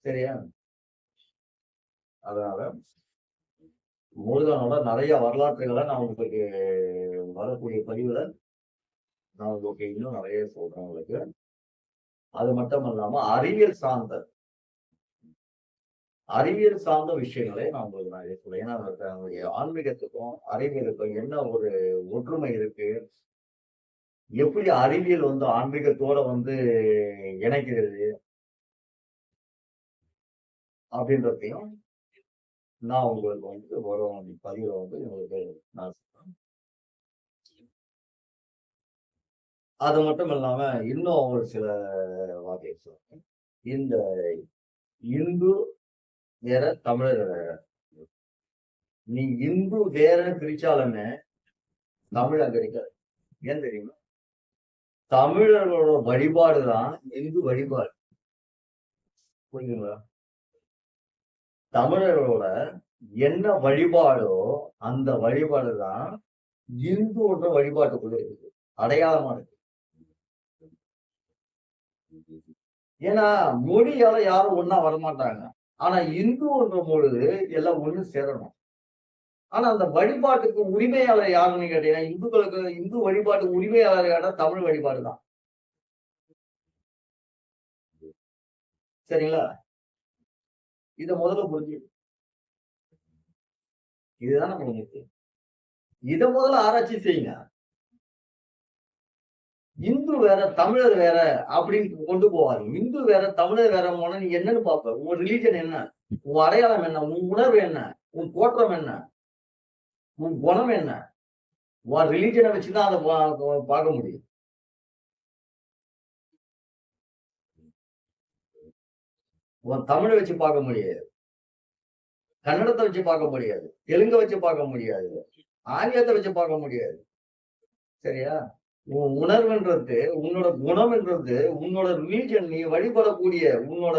சரியா? அதனால முருகனோட நிறைய வரலாற்றுகளை நான் உங்களுக்கு வரக்கூடிய பதிவுல நான் உங்களுக்கு இன்னும் நிறைய சொல்றேன் உங்களுக்கு. அது மட்டும் இல்லாம அறிவியல் சார்ந்த விஷயங்களே நான் உங்களுக்கு நிறைய சொல்றேன். ஏன்னா நம்முடைய ஆன்மீகத்துக்கும் அறிவியலுக்கும் என்ன ஒரு ஒற்றுமை இருக்கு, எப்படி அறிவியல் வந்து ஆன்மீகத்தோட வந்து இணைக்கிறது அப்படின்றதையும் நான் உங்களுக்கு வந்து வரும் பதிவுல வந்து உங்களுக்கு நான் சொல்றேன். அது மட்டும் இல்லாம இன்னும் ஒரு சில வார்த்தையை சொல்றேன். இந்த இந்து வேற தமிழர் வேற. நீ இந்து வேறன்னு பிரிச்சாலுமே தமிழ் அங்க இருக்காது. ஏன் தெரியுமா? தமிழர்களோட வழிபாடுதான் இந்து வழிபாடு. புரியுதுங்களா? தமிழர்களோட என்ன வழிபாடோ அந்த வழிபாடுதான் இந்துன்ற வழிபாட்டுக்குள்ள இருக்கு. அடையாளமா இருக்கு. ஏன்னா மொழியால யாரும் ஒண்ணா வரமாட்டாங்க. ஆனா இந்துன்ற பொழுது எல்லாம் ஒண்ணு சேரணும். ஆனா அந்த வழிபாட்டுக்கு உரிமையாளர் யாருன்னு கேட்டீங்கன்னா இந்து வழிபாட்டுக்கு உரிமையாளர் யாரா தமிழ் வழிபாடு தான். சரிங்களா? இத முதல்ல புரிஞ்சு இதுதான் நம்ம முக்கியம். இத முதல்ல ஆராய்ச்சி செய்யுங்க. இந்து வேற தமிழர் வேற அப்படின்னு கொண்டு போவாரு. இந்து வேற தமிழர் வேற போனா நீ என்னன்னு பார்ப்ப? உன் ரிலீஜன் என்ன? உன் அடையாளம் என்ன? உன் உணர்வு என்ன? உன் தோற்றம் என்ன? உன் குணம் என்ன? உன் ரிலீஜனை வச்சுதான் அதை பார்க்க முடியும். உன் தமிழை வச்சு பார்க்க முடியாது. கன்னடத்தை வச்சு பார்க்க முடியாது. தெலுங்க வச்சு பார்க்க முடியாது. ஆங்கிலத்தை வச்சு பார்க்க முடியாது. சரியா? உன் உணர்வுன்றது, உன்னோட குணம்ன்றது, உன்னோட ரிலீஜன் நீ வழிபடக்கூடிய, உன்னோட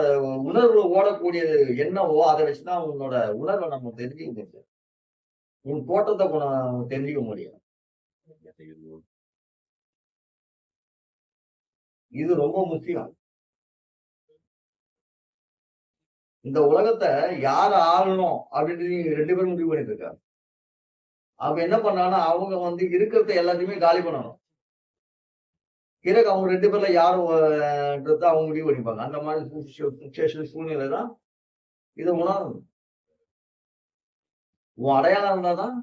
உணர்வுல ஓடக்கூடியது என்னவோ அதை வச்சுதான் உன்னோட உணர்வை நம்ம தெரிஞ்சுக்க முடியும். உன் தோற்றத்தை தெரிஞ்சுக்க முடியும். இது ரொம்ப முக்கியம். இந்த உலகத்தை யார ஆளணும் அப்படின்னு நீங்க 2 பேரும் முடிவு பண்ணிட்டு இருக்காங்க. அப்ப என்ன பண்ணாங்கன்னா, அவங்க வந்து இருக்கிறத எல்லாத்தையுமே காலி பண்ணணும். பிறகு அவங்க 2 பேர்ல யாரு ன்றத அவங்க முடிவு பண்ணிப்பாங்க. அந்த மாதிரி சிச்சுவேஷன் சூழ்நிலை தான் இத உணரணும். உன் அடையாளம் இருந்தா தான்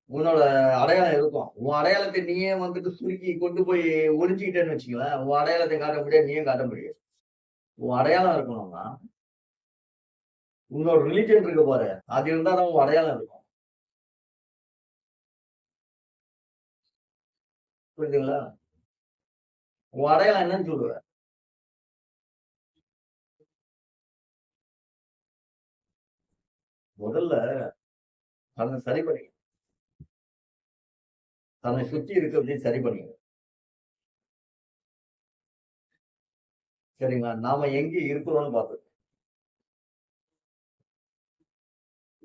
உன்னோட அடையாளம் இருக்கும். உன் அடையாளத்த நீயே வந்துட்டு சுருக்கி கொண்டு போய் ஒளிஞ்சுக்கிட்டேன்னு வச்சுக்கங்களேன், உன் அடையாளத்த காட்ட முடியாது, நீயும் காட்ட முடியாது. உன் அடையாளம் இருக்கணும்னா, உன்னோட ரிலிஜன் இருக்கு பாரு, அது இருந்தா தான் உன் அடையாளம் இருக்கும். புரியுதுங்களா? உன் அடையாளம் என்னன்னு சொல்லுவ? முதல்ல தன்னை சரி பண்ணிக்கணும். தன்னை சுத்தி இருக்கிறதையும் சரி பண்ணிக்கணும். சரிங்களா? நாம எங்க இருக்கிறோம்னு பார்த்துக்கணும்.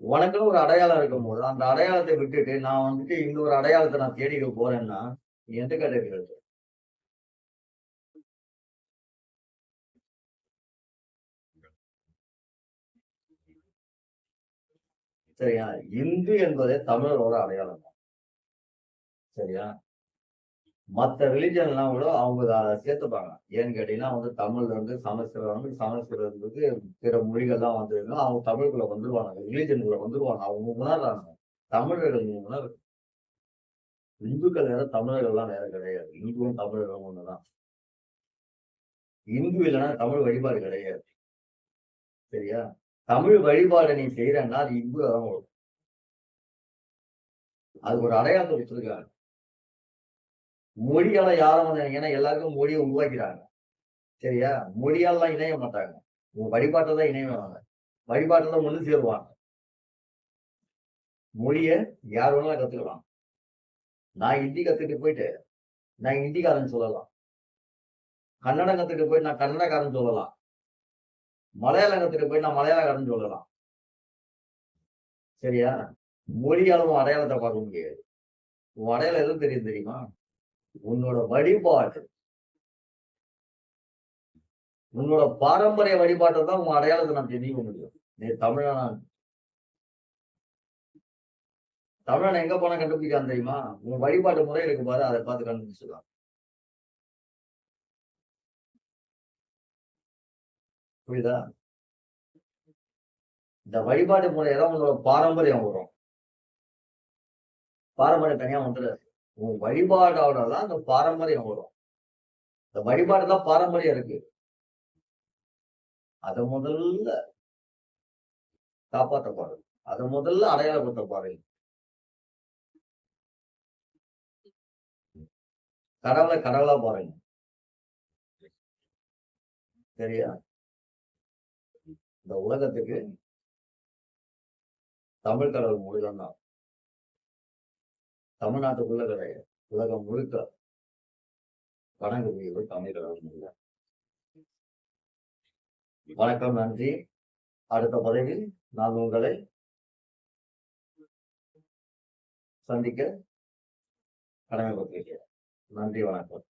உனக்குன்னு ஒரு அடையாளம் இருக்கும்போது, அந்த அடையாளத்த விட்டுட்டு, நான் வந்துட்டு இன்னொரு அடையாளத்த நான் தேடிக்க போறேன்னா, நீ எந்த கேட்டகரில இருக்க? சரியா? இந்து என்பதே தமிழரோட அடையாளம் தான். சரியா? மத்த ரிலிஜன்லாம் கூட அவங்க அத சேர்த்துப்பாங்க. ஏன்னு கேட்டீங்கன்னா வந்து தமிழ்ல இருந்து சமஸ்கிருதம் வந்து சமஸ்கிருதத்துக்கு பிற மொழிகள்லாம் வந்ததுன்னா, அவங்க தமிழுக்குள்ள வந்துருவாங்க. ரிலிஜனுக்குள்ள வந்துருவாங்க. அவங்க உணர்றாங்க. தமிழர்கள் நீங்க உணர்வு. இந்துக்கள் வேற, தமிழர்கள்லாம் வேற கிடையாது. இந்துவும் தமிழர்களும் ஒண்ணுதான். இந்து இல்லன்னா தமிழ் வழிபாடு கிடையாது. சரியா? தமிழ் வழிபாட நீ செய்றன்னா, அது இந்துல தான் வரும். அதுக்கு ஒரு அடையாளத்த குடுத்துருக்காங்க. மொழியால யாரும் வந்து ஏன்னா எல்லாருக்கும் மொழிய உருவாக்கிறாங்க. சரியா? மொழியாலலாம் இணைய மாட்டாங்க. உன் வழிபாட்டுல தான் இணைவாங்க. வழிபாட்டுல தான் ஒண்ணு சேருவாங்க. மொழிய யார் வேணாலும் கத்துக்கலாம். நான் ஹிந்தி கத்துட்டு போயிட்டு, நான் ஹிந்திக்காரன்னு சொல்லலாம். கன்னடம் கத்துட்டு போய் நான் கன்னடக்காரன்னு சொல்லலாம். மலையாளம் கத்துட்டு போய் நான் மலையாளக்காரன்னு சொல்லலாம். சரியா? மொழியால உன் அடையாளத்த பார்க்க முடியாது. உன் அடையாளம் எதுவும் தெரியும் தெரியுமா? உன்னோட வழிபாடு. உன்னோட பாரம்பரிய வழிபாட்ட தான் உன் அடையாளத்த நான் தெரிஞ்சுக்க முடியும். நீ தமிழனா தமிழன் எங்க போனா கண்டுபிடிக்கலாம் தெரியுமா? உன் வழிபாட்டு முறை இருக்கு பாரு, அத பார்த்து கண்டுபிடிச்சிடலாம். புரியுதா? இந்த வழிபாட்டு முறைய தான் உன்னோட பாரம்பரியம் வரும். பாரம்பரியம் தனியா வந்துடாது. உன் வழிபாடோட தான் அந்த பாரம்பரியம் வரும். இந்த வழிபாடு தான் பாரம்பரியம் இருக்கு. அத முதல்ல காப்பாத்த பாருங்க. அத முதல்ல அடையாளப்படுத்த பாருங்க. கடவுள கடவுளா பாருங்க. சரியா? இந்த உலகத்துக்கு தமிழ் கடவுள் முருகன் தான். தமிழ்நாட்டுக்குள்ள கிடையாது. உலகம் முழுக்க வணங்கக்கூடியவர் தமிழ் கடவுள் முருகன். வணக்கம், நன்றி. அடுத்த பதிவில் நான் உங்களை சந்திக்க கடமைப்பட்டிருக்கிறேன். நன்றி, வணக்கம்.